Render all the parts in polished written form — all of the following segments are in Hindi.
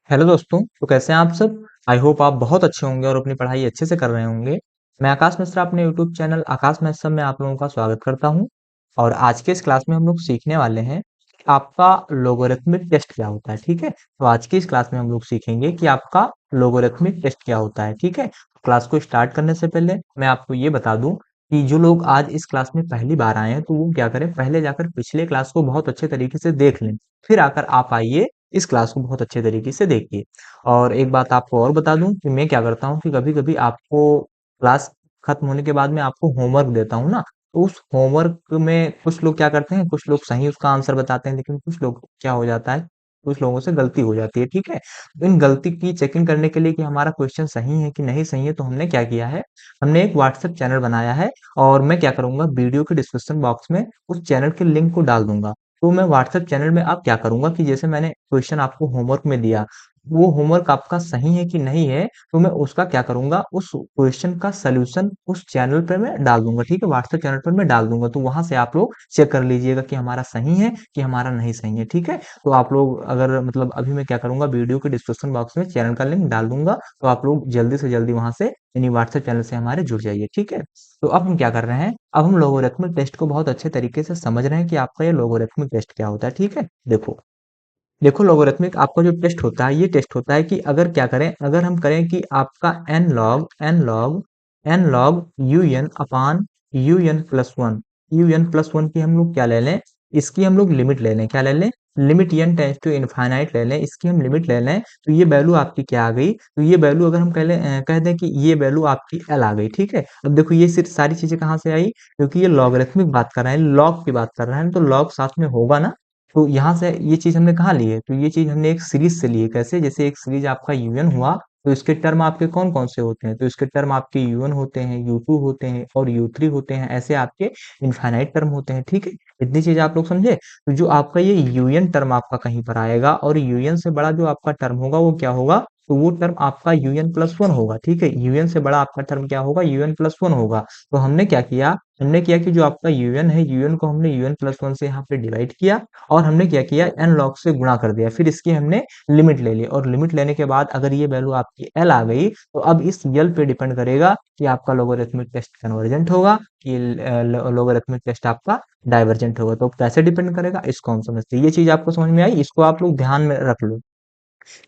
हेलो दोस्तों, तो कैसे हैं आप सब? आई होप आप बहुत अच्छे होंगे और अपनी पढ़ाई अच्छे से कर रहे होंगे। मैं आकाश मिश्रा अपने यूट्यूब चैनल आकाश मिश्रा में आप लोगों का स्वागत करता हूं। और आज के इस क्लास में हम लोग सीखने वाले हैं कि आपका लोगरिथमिक टेस्ट क्या होता है। ठीक है, तो आज की इस क्लास में हम लोग सीखेंगे कि आपका लोगरिथमिक टेस्ट क्या होता है। ठीक है, क्लास को स्टार्ट करने से पहले मैं आपको ये बता दूं कि जो लोग आज इस क्लास में पहली बार आए हैं तो वो क्या करें, पहले जाकर पिछले क्लास को बहुत अच्छे तरीके से देख लें, फिर आकर आप आइए इस क्लास को बहुत अच्छे तरीके से देखिए। और एक बात आपको और बता दूं कि मैं क्या करता हूं कि कभी-कभी आपको क्लास खत्म होने के बाद में आपको होमवर्क देता हूं ना, तो उस होमवर्क में कुछ लोग क्या करते हैं, कुछ लोग सही उसका आंसर बताते हैं, लेकिन कुछ लोग क्या हो जाता है, कुछ लोगों से गलती हो जाती है। ठीक है, तो इन गलती की चेकिंग करने के लिए कि हमारा क्वेश्चन सही है कि नहीं सही है, तो हमने क्या किया है, हमने एक व्हाट्सएप चैनल बनाया है। और मैं क्या करूंगा, वीडियो के डिस्क्रिप्शन बॉक्स में उस चैनल के लिंक को डाल दूंगा। तो मैं व्हाट्सएप चैनल में अब क्या करूंगा कि जैसे मैंने क्वेश्चन आपको होमवर्क में दिया, वो होमवर्क आपका सही है कि नहीं है, तो मैं उसका क्या करूंगा, उस क्वेश्चन का सॉल्यूशन उस चैनल पे मैं डाल दूंगा। ठीक है, व्हाट्सएप चैनल पर मैं डाल दूंगा, तो वहां से आप लोग चेक कर लीजिएगा कि हमारा सही है कि हमारा नहीं सही है। ठीक है, तो आप लोग अगर मतलब अभी मैं क्या करूंगा, वीडियो के डिस्क्रिप्शन बॉक्स में चैनल का लिंक डाल दूंगा, तो आप लोग जल्दी से जल्दी वहां से यानी व्हाट्सएप चैनल से हमारे जुड़ जाइए। ठीक है, तो अब हम क्या कर रहे हैं, अब हम लोगरिथमिक टेस्ट को बहुत अच्छे तरीके से समझ रहे हैं कि आपका ये लोगरिथमिक टेस्ट क्या होता है। ठीक है, देखो देखो लोगरिथमिक आपका जो टेस्ट होता है, ये टेस्ट होता है कि अगर क्या करें, अगर हम करें कि आपका n log u n upon u n plus one, u n plus one की हम लोग क्या ले लें, इसकी हम लोग लिमिट ले लें। क्या ले लें? Limit n tends to infinite ले लें, इसकी हम लिमिट ले लें। तो ये वैल्यू आपकी क्या आ गई, तो ये वैल्यू अगर हम कह दें कि ये वैल्यू आपकी एल आ गई। ठीक है, अब देखो ये सिर्फ सारी चीजें कहाँ से आई, क्योंकि ये लॉगरिथमिक बात कर रहे हैं, लॉग की बात कर रहे हैं, तो लॉग साथ में होगा ना। तो यहाँ से ये चीज हमने कहाँ ली है, तो ये चीज हमने एक सीरीज से ली है। कैसे? जैसे एक सीरीज आपका यूएन हुआ, तो इसके टर्म आपके कौन कौन से होते हैं, तो इसके टर्म आपके यूएन होते हैं, यू टू होते हैं और यू थ्री होते हैं, ऐसे आपके इनफाइनाइट टर्म होते हैं। ठीक है, इतनी चीज आप लोग समझे। तो जो आपका ये यूएन टर्म आपका कहीं पर आएगा, और यूएन से बड़ा जो आपका टर्म होगा वो क्या होगा, तो वो टर्म आपका यूएन प्लस वन होगा। ठीक है, यूएन से बड़ा आपका टर्म क्या होगा, यूएन प्लस वन होगा। तो हमने क्या किया, हमने किया कि जो आपका यूएन है, यूएन को हमने यूएन प्लस वन से यहाँ पे डिवाइड किया, और हमने क्या किया, एन लॉग से गुणा कर दिया, फिर इसकी हमने लिमिट ले ली। और लिमिट लेने के बाद अगर ये वैल्यू आपकी एल आ गई, तो अब इस यल पे डिपेंड करेगा कि आपका लोगरिथमिक टेस्ट कन्वर्जेंट होगा कि लोगरिथमिक टेस्ट आपका डाइवर्जेंट होगा। तो कैसे डिपेंड करेगा, इसको हम समझते हैं। ये चीज आपको समझ में आई, इसको आप लोग ध्यान में रख लो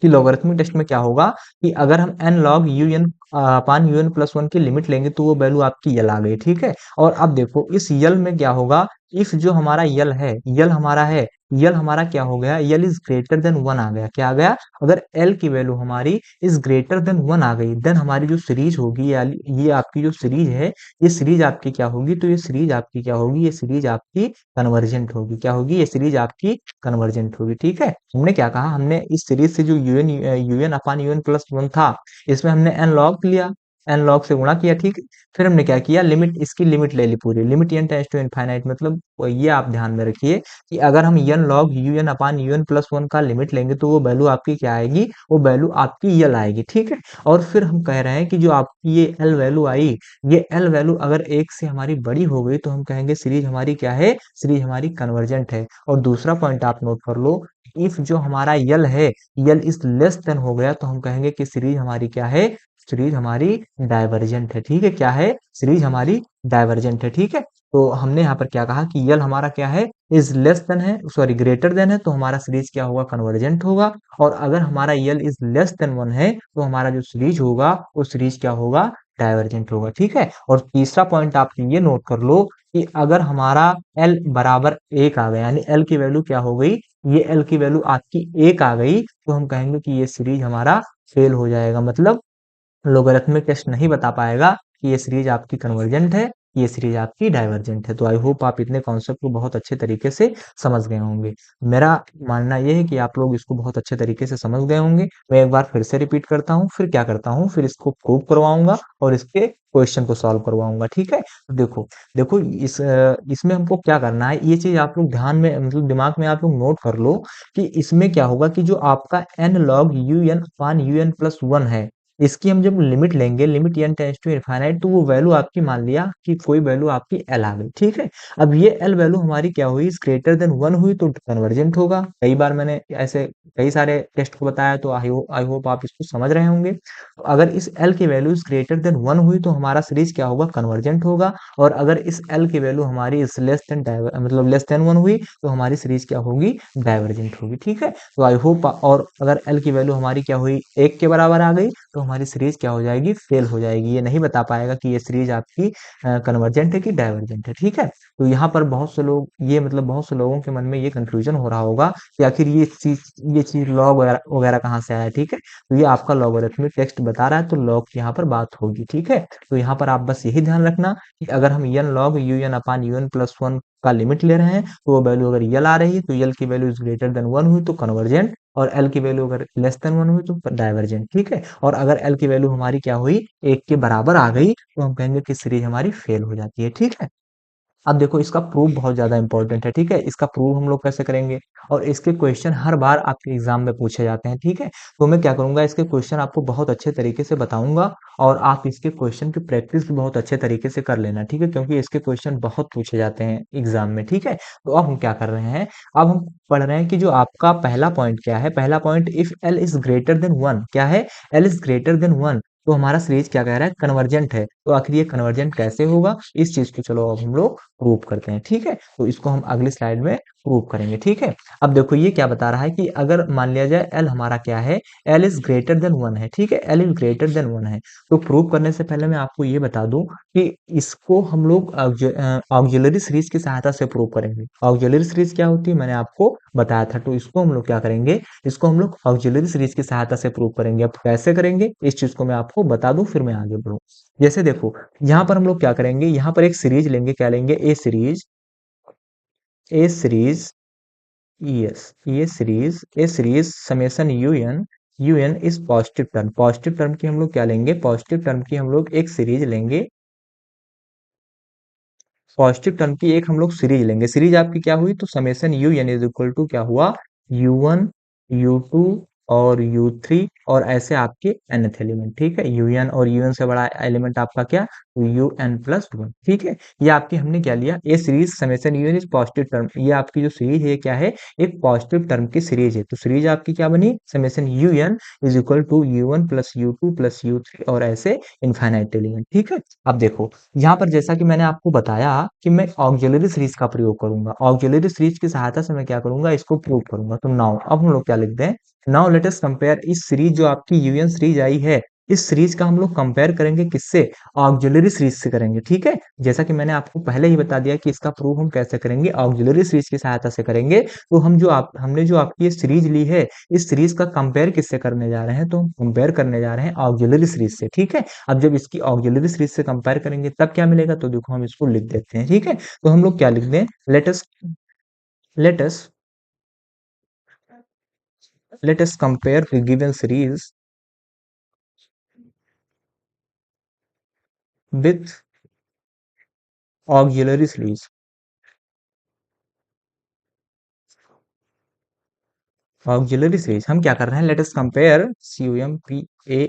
कि लोगरिथमिक टेस्ट में क्या होगा कि अगर हम n log u n upon u n plus one की लिमिट लेंगे, तो वो वैल्यू आपकी यल आ गई। ठीक है, और अब देखो इस यल में क्या होगा, इफ जो हमारा यल है, यल हमारा है, यल हमारा क्या हो गया, l is greater than one आ गया। क्या आ गया? अगर एल की वैल्यू हमारी इज ग्रेटर देन वन आ गई, देन हमारी जो सीरीज होगी, या ये आपकी जो सीरीज है, ये सीरीज आपकी क्या होगी, तो ये सीरीज आपकी क्या होगी, ये सीरीज आपकी कन्वर्जेंट होगी। क्या होगी? ये सीरीज आपकी कन्वर्जेंट होगी। ठीक है, हमने क्या कहा, हमने इस सीरीज से जो UN upon u n plus one था, इसमें हमने एन लॉग लिया, एन लॉग से गुणा किया। ठीक, फिर हमने क्या किया, लिमिट, इसकी लिमिट ले ली पूरी, limit n tends to infinite, मतलब ये आप ध्यान में रखिए कि अगर हम n log u n upon u n plus one का लिमिट लेंगे, तो वो वैल्यू आपकी क्या आएगी, वो वैल्यू आपकी यल आएगी। ठीक है, और फिर हम कह रहे हैं कि जो आपकी ये एल वैल्यू आई, ये एल वैल्यू अगर एक से हमारी बड़ी हो गई, तो हम कहेंगे सीरीज हमारी क्या है, सीरीज हमारी कन्वर्जेंट है। और दूसरा पॉइंट आप नोट कर लो, इफ जो हमारा यल है, यल इज लेस देन हो गया, तो हम कहेंगे कि सीरीज हमारी क्या है, सीरीज हमारी डाइवर्जेंट है। ठीक है, क्या है, सीरीज हमारी डाइवर्जेंट है। ठीक है, तो हमने यहाँ पर क्या कहा कि यल हमारा क्या है, इज लेस देन है, सॉरी ग्रेटर देन है, तो हमारा सीरीज क्या होगा, कन्वर्जेंट होगा। और अगर हमारा L is less then one है, तो हमारा जो सीरीज होगा, वो सीरीज क्या होगा, डाइवर्जेंट होगा। ठीक है, और तीसरा पॉइंट आप ये नोट कर लो कि अगर हमारा एल बराबर एक आ गया, यानी एल की वैल्यू क्या हो गई, ये एल की वैल्यू आपकी एक आ गई, तो हम कहेंगे कि ये सीरीज हमारा फेल हो जाएगा। मतलब लोगरिथमिक टेस्ट नहीं बता पाएगा कि ये सीरीज आपकी कन्वर्जेंट है, ये सीरीज आपकी डाइवर्जेंट है। तो आई होप आप इतने कॉन्सेप्ट को बहुत अच्छे तरीके से समझ गए होंगे। मेरा मानना ये है कि आप लोग इसको बहुत अच्छे तरीके से समझ गए होंगे। मैं एक बार फिर से रिपीट करता हूँ, फिर क्या करता हूँ, फिर इसको प्रूव करवाऊंगा और इसके क्वेश्चन को सॉल्व करवाऊंगा। ठीक है, तो देखो देखो इसमें हमको क्या करना है, ये चीज आप लोग ध्यान में मतलब दिमाग में आप लोग नोट कर लो कि इसमें क्या होगा कि जो आपका n log u n upon u n plus one है, इसकी हम जब लिमिट लेंगे, limit n tends to infinite, तो वो वैल्यू आपकी मान लिया कि कोई वैल्यू आपकी एल आ गई, ठीक है। अब ये एल वैल्यू हमारी क्या हुई, इज ग्रेटर देन 1 हुई तो कन्वर्जेंट होगा। कई बार मैंने ऐसे कई सारे टेस्ट को बताया, तो आई होप आप इसको समझ रहे होंगे। तो अगर इस एल की वैल्यू इज ग्रेटर देन 1 हुई तो हमारा सीरीज क्या होगा, कन्वर्जेंट होगा। और अगर इस एल की वैल्यू हमारी इज लेस देन मतलब लेस देन 1 हुई तो हमारी सीरीज क्या होगी, डाइवर्जेंट होगी, ठीक है। तो आई होप, और अगर एल की वैल्यू हमारी क्या हुई, 1 के बराबर आ गई तो हमारी सीरीज क्या हो जाएगी, फेल हो जाएगी। ये नहीं बता पाएगा कि ये सीरीज आपकी कन्वर्जेंट है कि डाइवर्जेंट है, ठीक है। तो यहाँ पर बहुत से लोग, ये मतलब बहुत से लोगों के मन में ये कंफ्यूजन हो रहा होगा कि आखिर ये चीज लॉग वगैरह वगैरह कहाँ से आया, ठीक है। तो ये आपका लॉगरिथमिक टेक्स्ट बता रहा है, तो लॉग की यहाँ पर बात होगी, ठीक है। तो यहाँ पर आप बस यही ध्यान रखना कि अगर हम n log u n upon u n plus one का लिमिट ले रहे हैं, तो वो वैल्यू अगर यल आ रही है तो यल की वैल्यू इज ग्रेटर देन 1 हुई तो कन्वर्जेंट, और एल की वैल्यू अगर लेस देन 1 हुई तो डाइवर्जेंट, ठीक है। और अगर एल की वैल्यू हमारी क्या हुई, 1 के बराबर आ गई तो हम कहेंगे कि सीरीज हमारी फेल हो जाती है, ठीक है। अब देखो इसका प्रूफ बहुत ज्यादा इंपॉर्टेंट है, ठीक है। इसका प्रूफ हम लोग कैसे करेंगे, और इसके क्वेश्चन हर बार आपके एग्जाम में पूछे जाते हैं, ठीक है। तो मैं क्या करूंगा, इसके क्वेश्चन आपको बहुत अच्छे तरीके से बताऊंगा, और आप इसके क्वेश्चन की प्रैक्टिस भी बहुत अच्छे तरीके से कर लेना, ठीक है, क्योंकि इसके क्वेश्चन बहुत पूछे जाते हैं एग्जाम में, ठीक है। तो अब हम क्या कर रहे हैं, अब हम पढ़ रहे हैं कि जो आपका पहला पॉइंट क्या है, पहला point, if L is greater then 1, क्या है, एल इज ग्रेटर देन 1, तो हमारा सीरीज क्या कह रहा है, कन्वर्जेंट है। तो आखिर ये कन्वर्जेंट कैसे होगा, इस चीज को चलो अब हम लोग प्रूव करते हैं, ठीक है। तो इसको हम अगली स्लाइड में प्रूव करेंगे, ठीक है। अब देखो ये क्या बता रहा है कि अगर मान लिया जाए एल हमारा क्या है, एल इज ग्रेटर देन 1 है, ठीक है, एल इज ग्रेटर देन 1 है। तो प्रूव करने से पहले मैं आपको ये बता दूं कि इसको हम लोग ऑक्सिलरी सीरीज की सहायता से प्रूव करेंगे। ऑक्सिलरी सीरीज क्या होती है मैंने आपको बताया था, तो इसको हम लोग क्या करेंगे, इसको हम लोग ऑक्सिलरी सीरीज की सहायता से प्रूव करेंगे। अब कैसे करेंगे इस चीज को मैं आपको बता दूं, फिर मैं आगे बढ़ूं। जैसे देखो यहाँ पर हम लोग क्या करेंगे, यहाँ पर एक सीरीज लेंगे, क्या लेंगे, a series, yes, a series summation u n is positive term, positive term की हम लोग क्या लेंगे, पॉजिटिव टर्म की हम लोग एक सीरीज लेंगे, पॉजिटिव टर्म की एक हम लोग सीरीज लेंगे। सीरीज आपकी क्या हुई, तो summation u n is equal to क्या हुआ, u1 u2 और u3, और ऐसे आपके nth एलिमेंट, ठीक है। un और un से बड़ा एलिमेंट आपका क्या, un+1, ठीक है। ये आपकी हमने क्या लिया, ये series summation u n is positive term, ये आपकी जो सीरीज है क्या है, एक पॉजिटिव टर्म की सीरीज है। तो सीरीज आपकी क्या बनी, summation un is equal to u1 + u2 + u3 और ऐसे इनफाइनाइट एलिमेंट, ठीक है। अब देखो यहाँ पर जैसा कि मैंने आपको बताया कि मैं ऑक्सिलरी सीरीज का प्रयोग करूंगा, ऑक्सिलरी सीरीज की सहायता से मैं क्या करूंगा, इसको प्रूव करूंगा। तो नाउ अब हम लोग क्या लिखते हैं, नाउ लेट अस कंपेयर, इस सीरीज जो आपकी यूएन सीरीज आई है, इस सीरीज का हम लोग कंपेयर करेंगे किससे, ऑक्सिलरी सीरीज से करेंगे, ठीक है। जैसा कि मैंने आपको पहले ही बता दिया कि इसका प्रूफ हम कैसे करेंगे, ऑक्सिलरी सीरीज की सहायता से करेंगे। तो हमने जो आपकी ये सीरीज ली है, इस सीरीज का कंपेयर किससे करने जा रहे हैं, तो हम कंपेयर करने जा रहे हैं ऑक्सिलरी सीरीज से, ठीक है। अब जब इसकी ऑक्सिलरी सीरीज से कंपेयर करेंगे तब क्या मिलेगा, तो देखो हम इसको लिख देते हैं, ठीक है। तो हम लोग क्या लिख दें, let us let us compare the given series with auxiliary series, auxiliary series हम क्या कर रहे हैं, let us compare CUMPARE,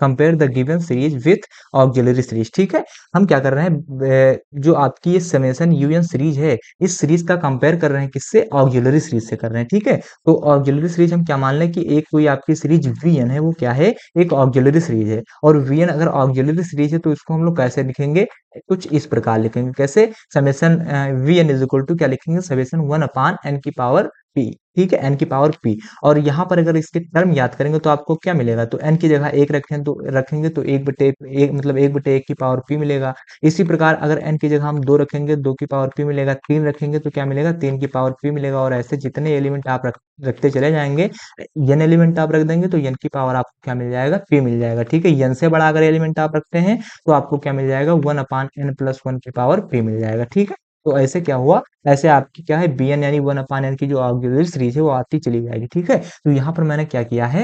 compare the given series with auxiliary series, ठीक है। हम क्या कर रहे हैं, जो आपकी ये समेसन यूएन सीरीज है, इस सीरीज का कंपेयर कर रहे हैं किससे, ऑक्सिलरी सीरीज से कर रहे हैं, ठीक है। तो ऑक्सिलरी सीरीज हम क्या मान लें कि एक कोई आपकी सीरीज वीएन है, वो क्या है, एक ऑक्सिलरी सीरीज है। और वीएन अगर ऑक्सिलरी सीरीज है तो इसको हम लोग कैसे लिखेंगे, कुछ इस प्रकार लिखेंगे, कैसे, summation v n is equal to क्या लिखेंगे, समेसन 1/n⁻p, ठीक है, एन की पावर पी। और यहाँ पर अगर इसके टर्म याद करेंगे तो आपको क्या मिलेगा, तो एन की जगह एक रखेंगे तो 1/1 मतलब 1/1 की पावर पी मिलेगा। इसी प्रकार अगर एन की जगह हम 2 रखेंगे, 2 की पावर पी मिलेगा, 3 रखेंगे तो क्या मिलेगा, 3 की पावर पी मिलेगा। और ऐसे जितने एलिमेंट आप रखते चले जाएंगे, एन एलिमेंट आप रख देंगे तो एन की पावर आपको क्या मिल जाएगा, पी मिल जाएगा, ठीक है। एन से बड़ा अगर एलिमेंट आप रखते हैं तो आपको क्या मिल जाएगा, 1/n+1 की पावर पी मिल जाएगा, ठीक है। तो ऐसे क्या हुआ, ऐसे आपकी क्या है, bn यानी 1/n की जो ऑक्सिलरी सीरीज है वो आती चली जाएगी, ठीक है। तो यहाँ पर मैंने क्या किया है,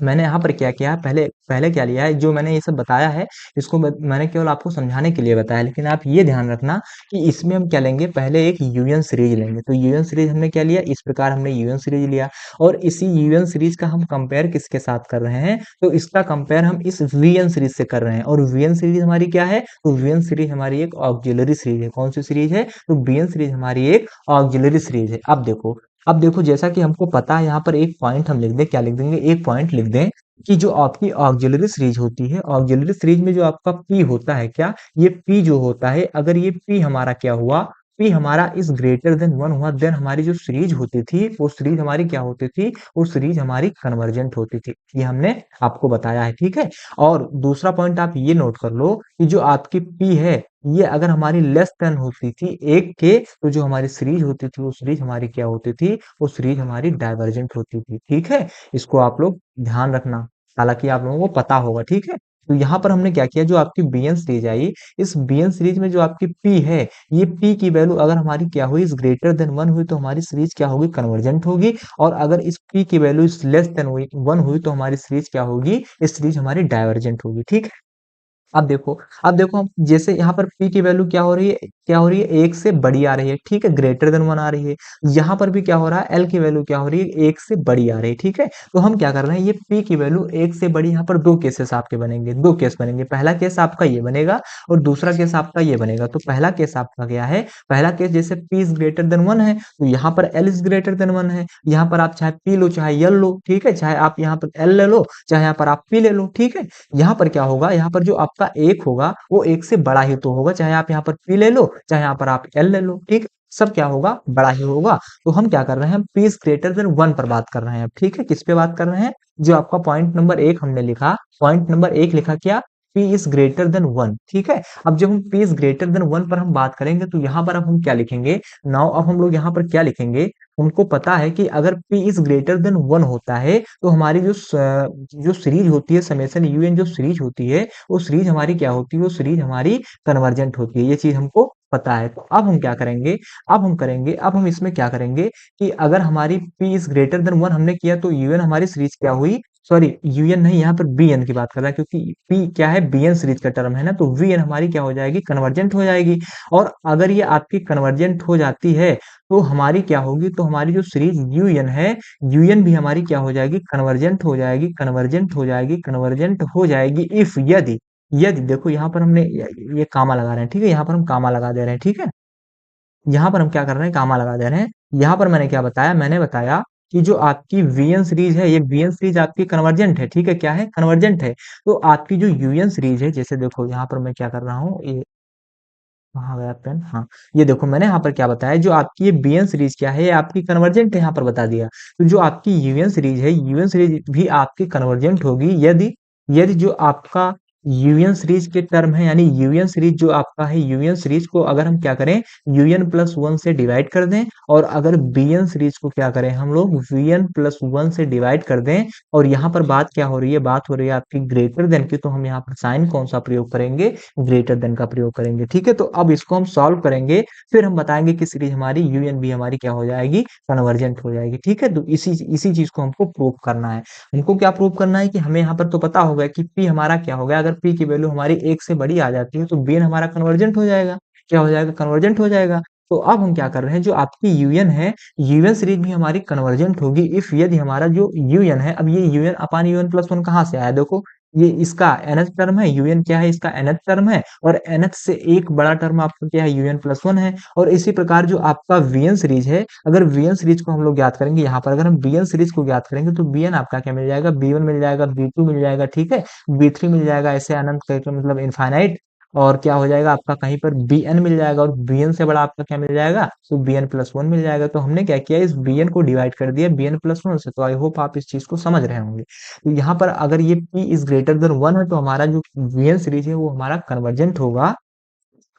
मैंने यहाँ पर क्या किया है, पहले पहले क्या लिया है, जो मैंने ये सब बताया है, इसको मैंने केवल आपको समझाने के लिए बताया, लेकिन आप ये ध्यान रखना कि इसमें हम क्या लेंगे, पहले एक यूएन सीरीज लेंगे। तो यूएन सीरीज हमने क्या लिया, इस प्रकार हमने यूएन सीरीज लिया, और इसी यूएन सीरीज का हम कंपेयर किसके साथ कर रहे हैं, तो इसका कंपेयर हम इस वीएन सीरीज से कर रहे हैं। और वीएन सीरीज हमारी क्या है, तो वीएन सीरीज हमारी एक ऑक्सिलरी सीरीज है। कौन सी सीरीज है, तो वीएन सीरीज हमारी एक ऑक्सिलरी सीरीज है। अब देखो जैसा कि हमको पता है, यहाँ पर एक पॉइंट हम लिख दें, क्या लिख देंगे, एक पॉइंट लिख दें कि जो आपकी ऑक्सिलरी सीरीज होती है, ऑक्सिलरी सीरीज में जो आपका पी होता है, क्या ये पी जो होता है, अगर ये पी हमारा क्या हुआ, पी हमारा इस ग्रेटर देन वन हुआ, देन हमारी जो सीरीज होती थी वो सीरीज हमारी क्या होती थी, वो सीरीज हमारी कन्वर्जेंट होती थी। ये हमने आपको बताया है, ठीक है। और दूसरा पॉइंट आप ये नोट कर लो कि जो आपकी पी है, ये अगर हमारी लेस देन होती थी एक के, तो जो हमारी सीरीज होती थी वो सीरीज हमारी क्या होती थी, वो सीरीज हमारी डाइवर्जेंट होती थी, ठीक है। इसको आप लोग ध्यान रखना, हालांकि आप लोगों को पता होगा, ठीक है। तो यहाँ पर हमने क्या किया, जो आपकी बीएन सीरीज आई, इस बीएन सीरीज में जो आपकी पी है, ये पी की वैल्यू अगर हमारी क्या हुई, इस ग्रेटर देन वन हुई, तो हमारी सीरीज क्या होगी, कन्वर्जेंट होगी। और अगर इस पी की वैल्यू इस लेस देन वन हुई, तो हमारी सीरीज क्या होगी, इस सीरीज हमारी डाइवर्जेंट होगी, ठीक है। अब देखो हम जैसे यहाँ पर p की वैल्यू क्या हो रही है, एक से बड़ी आ रही है, ठीक है, ग्रेटर देन वन आ रही है। यहाँ पर भी क्या हो रहा है, l की वैल्यू क्या हो रही है, एक से बड़ी आ रही है, ठीक है। तो हम क्या कर रहे हैं, ये p की वैल्यू एक से बड़ी, यहाँ पर दो केसेस आपके बनेंगे, दो केस बनेंगे। पहला केस आपका ये बनेगा और दूसरा केस आपका ये बनेगा। तो पहला केस आपका क्या है, पहला केस जैसे p is greater than one है, तो यहाँ पर l is greater than one है। यहाँ पर आप चाहे p लो चाहे l लो, ठीक है, चाहे आप यहाँ पर l ले लो चाहे यहाँ पर आप p ले लो, ठीक है। यहाँ पर क्या होगा, यहाँ पर जो आपका एक होगा वो एक से बड़ा ही तो होगा, चाहे आप यहाँ पर p ले लो चाहे यहाँ पर आप l ले लो, ठीक। सब क्या होगा, बड़ा ही होगा। तो हम क्या कर रहे हैं, हम p is greater than one पर बात कर रहे हैं, ठीक है। किस पे बात कर रहे हैं, जो आपका पॉइंट नंबर एक हमने लिखा, पॉइंट नंबर एक लिखा क्या, p is greater than one, ठीक है। अब जब हम p is greater than one पर हम बात करेंगे, तो यहाँ पर अब हम क्या लिखेंगे, नाउ अब हम लोग यहाँ पर क्या लिखेंगे, उनको पता है कि अगर p is greater than one होता है, तो हमारी जो सीरीज होती है, समेशन यूएन जो सीरीज होती है, वो सीरीज हमारी क्या होती है, वो सीरीज हमारी कन्वर्जेंट होती है। ये चीज हमको पता है। तो अब हम क्या करेंगे, अब हम इसमें क्या करेंगे कि अगर हमारी p is greater than one हमने किया, तो यूएन हमारी सीरीज क्या हुई, सॉरी यूएन नहीं, यहाँ पर बीएन की बात कर रहा है, क्योंकि p क्या है, बीएन सीरीज का टर्म है ना, तो वीएन हमारी क्या हो जाएगी, कन्वर्जेंट हो जाएगी। और अगर ये आपकी कन्वर्जेंट हो जाती है, तो हमारी क्या होगी, तो हमारी जो सीरीज यूएन है, यूएन भी हमारी क्या हो जाएगी, कन्वर्जेंट हो जाएगी, कन्वर्जेंट हो जाएगी, कन्वर्जेंट हो जाएगी, इफ यदि, यदि देखो यहाँ पर हमने ये कामा लगा रहे हैं, ठीक है, यहाँ पर हम कामा लगा दे रहे हैं, ठीक है। यहाँ पर हम क्या कर रहे हैं, कामा लगा दे रहे हैं। यहाँ पर मैंने क्या बताया, मैंने बताया कि जो आपकी वीएन सीरीज है, ये वीएन सीरीज आपकी कन्वर्जेंट है, ठीक है, क्या है, कन्वर्जेंट है। तो आपकी जो यूएन सीरीज है, जैसे देखो यहाँ पर मैं क्या कर रहा हूँ, ये कहाँ गया पेन, हाँ, ये देखो मैंने यहाँ पर क्या बताया, जो आपकी ये बीएन सीरीज क्या है, ये आपकी कन्वर्जेंट है, यहाँ पर बता दिया। तो जो आपकी यूएन सीरीज है, यूएन सीरीज भी आपकी कन्वर्जेंट होगी, यदि यदि जो आपका यूएन सीरीज के टर्म है, यानी यूएन सीरीज जो आपका है, यूएन सीरीज को अगर हम क्या करें, यूएन प्लस वन से डिवाइड कर दें, और अगर बीएन सीरीज को क्या करें, हम लोग वीएन प्लस वन से डिवाइड कर दें, और यहाँ पर बात क्या हो रही है, बात हो रही है आपकी ग्रेटर देन की, तो हम यहाँ पर साइन कौन सा प्रयोग करेंगे, ग्रेटर देन का प्रयोग करेंगे, ठीक है। तो अब इसको हम सॉल्व करेंगे, फिर हम बताएंगे कि सीरीज हमारी यूएन भी हमारी क्या हो जाएगी, कन्वर्जेंट हो जाएगी, ठीक है। तो इसी इसी चीज को हमको प्रूव करना है। हमको क्या प्रूव करना है कि हमें यहाँ पर तो पता होगा कि पी हमारा क्या होगा, अगर पी की वैल्यू हमारी एक से बड़ी आ जाती है, तो बीन हमारा कन्वर्जेंट हो जाएगा, क्या हो जाएगा, कन्वर्जेंट हो जाएगा। तो अब हम क्या कर रहे हैं, जो आपकी यूएन है, यूएन सीरीज भी हमारी कन्वर्जेंट होगी, इफ यदि हमारा जो यूएन है, अब ये UN upon u n plus one कहाँ से आया, देखो ये इसका nth टर्म है, यूएन क्या है, इसका nth टर्म है, और nth से एक बड़ा टर्म आपका क्या है, यूएन प्लस वन है। और इसी प्रकार जो आपका वीएन सीरीज है, अगर वीएन सीरीज को हम लोग ज्ञात करेंगे, यहाँ पर अगर हम बीएन सीरीज को ज्ञात करेंगे, तो बीएन आपका क्या मिल जाएगा, बी वन मिल जाएगा, बी टू मिल जाएगा, ठीक है, बी थ्री मिल जाएगा, ऐसे अनंत करके मतलब इनफाइनाइट। और क्या हो जाएगा आपका, कहीं पर बी एन मिल जाएगा, और बी एन से बड़ा आपका क्या मिल जाएगा, तो बी एन प्लस वन मिल जाएगा। तो हमने क्या किया, इस बी एन को डिवाइड कर दिया बी एन प्लस वन से। तो आई होप आप इस चीज को समझ रहे होंगे। तो यहाँ पर अगर ये p is greater than one है, तो हमारा जो वीएन सीरीज है वो हमारा कन्वर्जेंट होगा,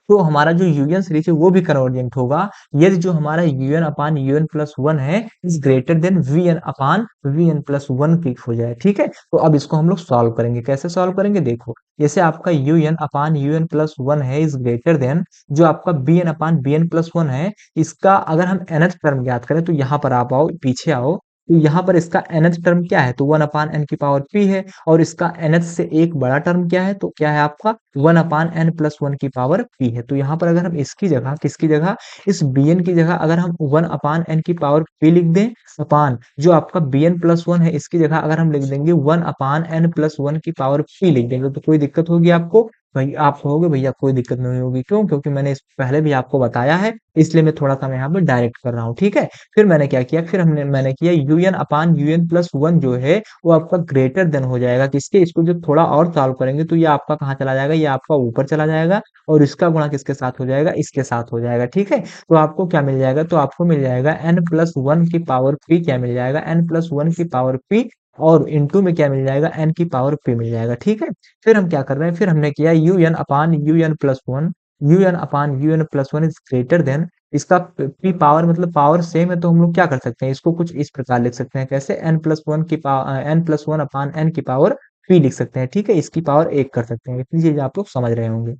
तो हमारा जो यूएन सीरीज है वो भी कन्वर्जेंट होगा, यदि जो हमारा u n upon u n plus one है is greater than v n upon v n plus one की हो जाए, ठीक है। तो अब इसको हम लोग सॉल्व करेंगे, कैसे सॉल्व करेंगे, देखो जैसे आपका u n upon u n plus one है इज ग्रेटर देन जो आपका बीएन अपान बीएन प्लस वन है, इसका अगर हम nth टर्म ज्ञात करें, तो यहाँ पर आप आओ, पीछे आओ, तो यहाँ पर इसका nth टर्म क्या है, तो 1 अपान n की पावर p है, और इसका nth से एक बड़ा टर्म क्या है, तो क्या है आपका 1 अपान n प्लस 1 की पावर p है। तो यहाँ पर अगर हम इसकी जगह, किसकी जगह, इस bn की जगह अगर हम 1 अपान n की पावर p लिख दें, अपान जो आपका bn प्लस 1 है इसकी जगह अगर हम लिख देंगे 1 अपान n प्लस 1 की पावर p लिख देंगे, तो कोई दिक्कत होगी आपको? भाई आप कहोगे भैया कोई दिक्कत नहीं होगी, क्यों? क्योंकि मैंने इस पहले भी आपको बताया है, इसलिए मैं थोड़ा सा मैं यहाँ पे डायरेक्ट कर रहा हूँ, ठीक है। फिर मैंने क्या किया, फिर मैंने किया un अपान un प्लस 1 जो है वो आपका ग्रेटर देन हो जाएगा किसके, इसको जब थोड़ा और सॉल्व करेंगे तो ये आपका कहाँ चला जाएगा, ये आपका ऊपर चला जाएगा, और इसका गुणा किसके साथ हो जाएगा, इसके साथ हो जाएगा, ठीक है। तो आपको क्या मिल जाएगा, तो आपको मिल जाएगा n प्लस 1 की पावर p, क्या मिल जाएगा, n प्लस 1 की पावर p, और इनटू में क्या मिल जाएगा, n की पावर p मिल जाएगा, ठीक है। फिर हम क्या कर रहे हैं, फिर हमने किया un upon un plus 1, un upon un plus 1 is greater then, इसका p पावर मतलब पावर सेम है, तो हम लोग क्या कर सकते हैं, इसको कुछ इस प्रकार लिख सकते हैं, कैसे, n प्लस 1 की power, n plus 1 upon n की पावर p लिख सकते हैं, ठीक है। इसकी पावर 1 कर सकते हैं, इतनी चीज आप लोग समझ रहे होंगे।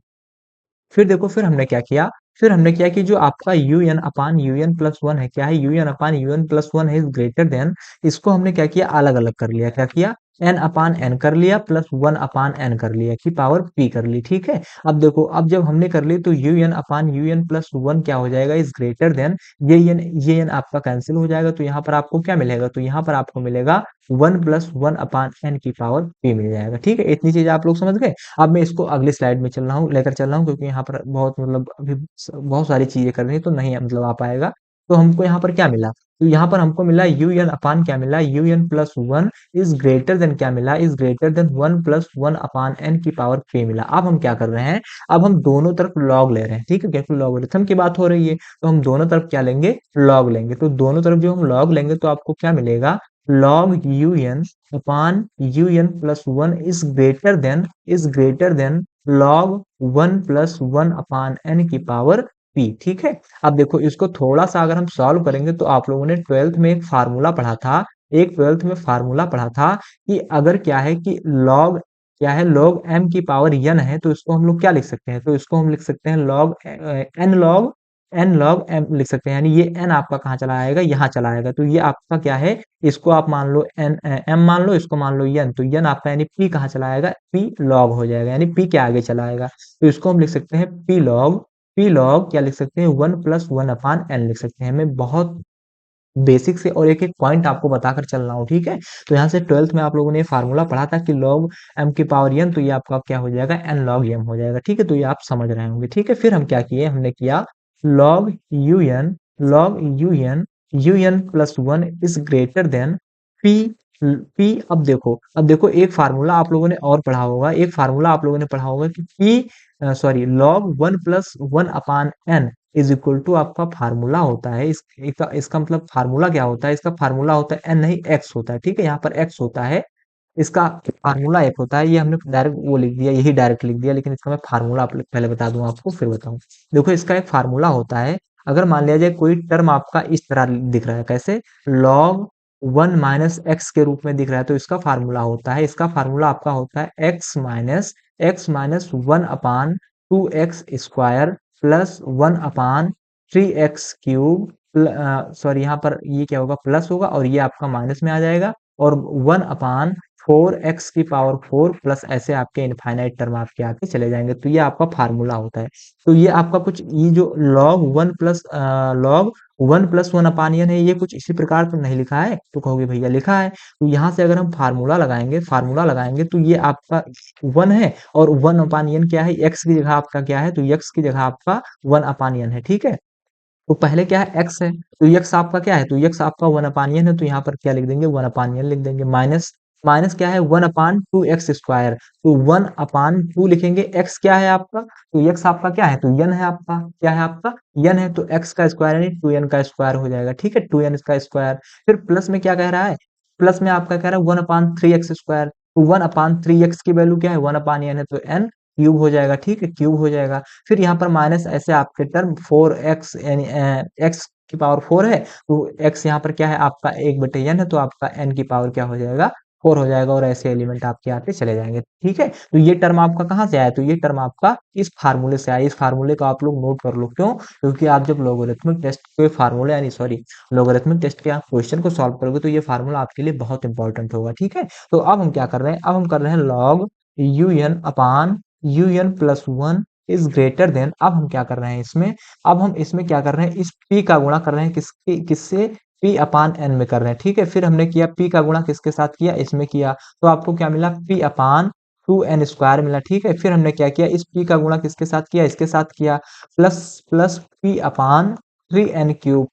फिर देखो, फिर हमने क्या किया, फिर हमने किया कि जो आपका un अपान un प्लस 1 है, क्या है, un अपान un प्लस 1 है इज ग्रेटर देन, इसको हमने क्या किया, अलग अलग कर लिया, क्या किया, n अपान n कर लिया प्लस 1 अपान n कर लिया की पावर p कर ली, ठीक है। अब देखो, अब जब हमने कर ली तो un अपान un प्लस 1 क्या हो जाएगा, इज ग्रेटर देन, ये n आपका कैंसिल हो जाएगा, तो यहाँ पर आपको क्या मिलेगा, तो यहाँ पर आपको मिलेगा 1 प्लस 1 अपान n की पावर p मिल जाएगा, ठीक है। इतनी चीज आप लोग समझ गए। अब मैं इसको अगली स्लाइड में चल रहा हूँ, लेकर चल रहा हूँ, क्योंकि यहाँ पर बहुत मतलब अभी बहुत सारी चीजें करनी है, तो नहीं मतलब आ पाएगा। तो हमको यहाँ पर क्या मिला, तो यहाँ पर हमको मिला un अपान क्या मिला, un plus 1 is greater then, क्या मिला, is greater then 1 plus 1 upon n की पावर p मिला। अब हम क्या कर रहे हैं, अब हम दोनों तरफ लॉग ले रहे हैं, ठीक है, क्योंकि लॉगरिथम की बात हो रही है, तो हम दोनों तरफ क्या लेंगे, लॉग लेंगे। तो दोनों तरफ जो हम लॉग लेंगे तो आपको क्या मिलेगा, log un upon un plus 1 is greater then log 1 plus 1 upon n की पावर p, ठीक है। अब देखो, इसको थोड़ा सा अगर हम सॉल्व करेंगे तो आप लोगों ने ट्वेल्थ में एक फार्मूला पढ़ा था, एक ट्वेल्थ में फार्मूला पढ़ा था कि अगर क्या है कि log क्या है, log m की पावर n है, तो इसको हम लोग क्या लिख सकते हैं, तो इसको हम लिख सकते हैं log n log m लिख सकते हैं, यानी ये n आपका कहाँ चला आएगा, यहाँ चला आएगा, तो ये आपका क्या है, इसको आप मान लो n m मान लो, इसको मान लो n, तो n आपका यानी p कहाँ चला आएगा, p log हो जाएगा, यानी p के आगे चला आएगा, तो इसको हम लिख सकते हैं p log क्या लिख सकते हैं, 1 प्लस 1 अपान n लिख सकते हैं। मैं बहुत बेसिक से और एक एक पॉइंट आपको बताकर चल रहा हूँ, ठीक है। तो यहाँ से ट्वेल्थ में आप लोगों ने फार्मूला पढ़ा था कि log m की पावर n, तो ये आपका क्या हो जाएगा, n log m हो जाएगा, ठीक है। तो ये आप समझ रहे होंगे, ठीक है। फिर हम क्या किए, हमने किया log un log un plus 1 is greater then p p। अब देखो एक फार्मूला आप लोगों ने और पढ़ा होगा, एक फार्मूला आप लोगों ने पढ़ा होगा कि p sorry log 1 plus 1 upon n is equal to आपका फार्मूला होता है, इसका मतलब फार्मूला क्या होता है, इसका फार्मूला होता है n नहीं x होता है, ठीक है। यहाँ पर x होता है, इसका फार्मूला एक होता है, ये हमने डायरेक्ट वो लिख दिया, यही डायरेक्ट लिख दिया, लेकिन इसका मैं फार्मूला पहले बता दूं आपको, फिर बताऊं। देखो, इसका एक फार्मूला होता है, अगर मान लिया जाए कोई टर्म आपका इस तरह दिख रहा है, कैसे, log 1 माइनस एक्स के रूप में दिख रहा है, तो इसका फार्मूला होता है, इसका फार्मूला आपका होता है x माइनस 1 अपान 2x स्क्वायर प्लस 1 अपान 3x क्यूब, सॉरी यहाँ पर ये क्या होगा, प्लस होगा, और ये आपका माइनस में आ जाएगा, और 1 अपान 4x की पावर 4 प्लस ऐसे आपके इनफाइनाइट टर्म आपके आते चले जाएंगे, तो ये आपका फार्मूला होता है। तो ये आपका कुछ, ये जो log 1 प्लस 1 अपानियन है, ये कुछ इसी प्रकार तो नहीं लिखा है, तो कहोगे भैया लिखा है, तो यहाँ से अगर हम फार्मूला लगाएंगे तो ये आपका 1 है, और 1 अपानियन क्या है, x की जगह आपका क्या है, तो x की जगह आपका 1 अपानियन है, ठीक है। तो पहले क्या है, x है, तो x आपका क्या है, तो x आपका 1 अपानियन है, तो यहाँ पर क्या लिख देंगे, 1 अपानियन लिख देंगे, माइनस माइनस क्या है, 1 अपान 2x स्क्वायर, तो 1 अपान 2 लिखेंगे, x क्या है आपका, तो x आपका क्या है, तो n है आपका, क्या है आपका, n है, तो x का स्क्वायर यानी 2n का स्क्वायर हो जाएगा, ठीक है, 2n का स्क्वायर। फिर प्लस में क्या कह रहा है, प्लस में आपका कह रहा है 1 अपान 3x स्क्वायर, तो 1 अपान 3x की वैल्यू क्या है, 1 अपान n है, तो n क्यूब हो जाएगा, ठीक है, क्यूब हो जाएगा। फिर यहाँ पर माइनस ऐसे आपके टर्म 4x यानी x की पावर 4 है, तो x यहाँ पर क्या है आपका 1/n है, तो आपका n की पावर क्या हो जाएगा, 4 हो जाएगा और ऐसे एलिमेंट आपके आते चले जाएंगे। ठीक है, तो ये टर्म आपका कहाँ से आया, तो ये टर्म आपका इस फार्मूले से आया। इस फार्मूले को आप लोग नोट कर लो, क्यों, क्योंकि आप जब लोगरिथमिक टेस्ट के फार्मूले यानी सॉरी लोगरिथमिक टेस्ट के आप क्वेश्चन को सॉल्व करोगे तो ये फार्मूला आपके लिए बहुत इंपॉर्टेंट होगा। ठीक है, तो अब हम क्या कर रहे हैं, अब हम कर रहे हैं log u n upon u n plus one is greater than, अब हम क्या कर रहे हैं इसमें, अब हम इसमें क्या कर रहे हैं, इस p का गुणा कर रहे हैं किसके किससे, p अपान n में कर रहे हैं। ठीक है, फिर हमने किया p का गुणा किसके साथ किया, इसमें किया, तो आपको क्या मिला, p अपान 2n² मिला। ठीक है, फिर हमने क्या किया, इस p का गुणा किसके साथ किया, इसके साथ किया, प्लस प्लस p अपान 3n³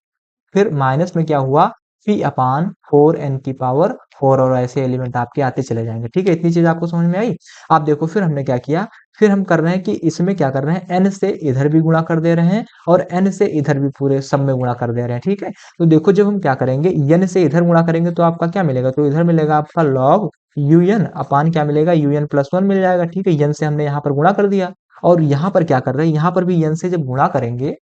फिर माइनस में क्या हुआ, p अपान 4n⁴ और ऐसे एलिमेंट आपके आते चले जाएंगे। ठीक है, इतनी चीज आपको समझ में आई। आप देखो फिर हमने क्या किया, फिर हम कर रहे हैं कि इसमें क्या कर रहे हैं, n से इधर भी गुणा कर दे रहे हैं और n से इधर भी पूरे सब में गुणा कर दे रहे हैं। ठीक है, तो देखो जब हम क्या करेंगे, n से इधर गुणा करेंगे तो आपका क्या मिलेगा, तो इधर मिलेगा आपका लॉग यू एन अपान क्या मिलेगा, यू एन प्लस वन मिल जाएगा। ठीक है, n से हमने यहाँ पर गुणा कर दिया और यहाँ पर क्या कर रहे हैं, यहाँ पर भी n से जब गुणा करेंगे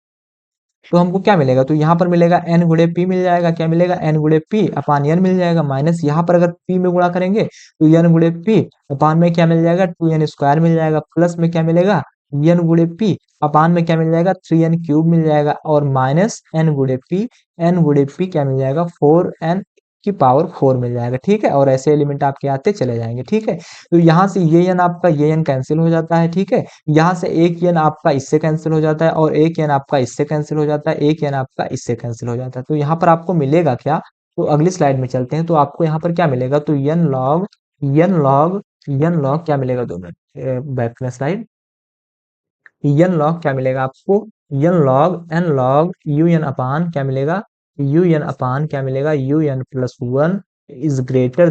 तो हमको क्या मिलेगा, तो यहाँ पर मिलेगा n गुणे पी मिल जाएगा, क्या मिलेगा, n गुणे पी अपान n मिल जाएगा, माइनस यहाँ पर अगर p में गुणा करेंगे तो n गुणे पी अपान में क्या मिल जाएगा, 2n² मिल जाएगा, प्लस में क्या मिलेगा, n गुणे पी अपान में क्या मिल जाएगा, 3n³ मिल जाएगा और माइनस n गुणे पी क्या मिल जाएगा, 4n⁴ मिल जाएगा। ठीक है, और ऐसे एलिमेंट आपके आते चले जाएंगे। ठीक है, तो यहाँ से ये n आपका ये n कैंसिल हो जाता है। ठीक है, यहाँ से एक एन आपका इससे कैंसिल हो जाता है और एक एन आपका इससे कैंसिल हो जाता है, एक एन आपका इससे कैंसिल हो जाता है। तो यहाँ पर आपको मिलेगा क्या, तो अगली स्लाइड में चलते हैं, तो आपको यहाँ पर क्या मिलेगा, तो एन लॉग क्या मिलेगा, 2 मिनट बैक में स्लाइड, एन लॉग क्या मिलेगा आपको, n log u n upon क्या मिलेगा, यू एन अपान क्या मिलेगा, u n plus one is greater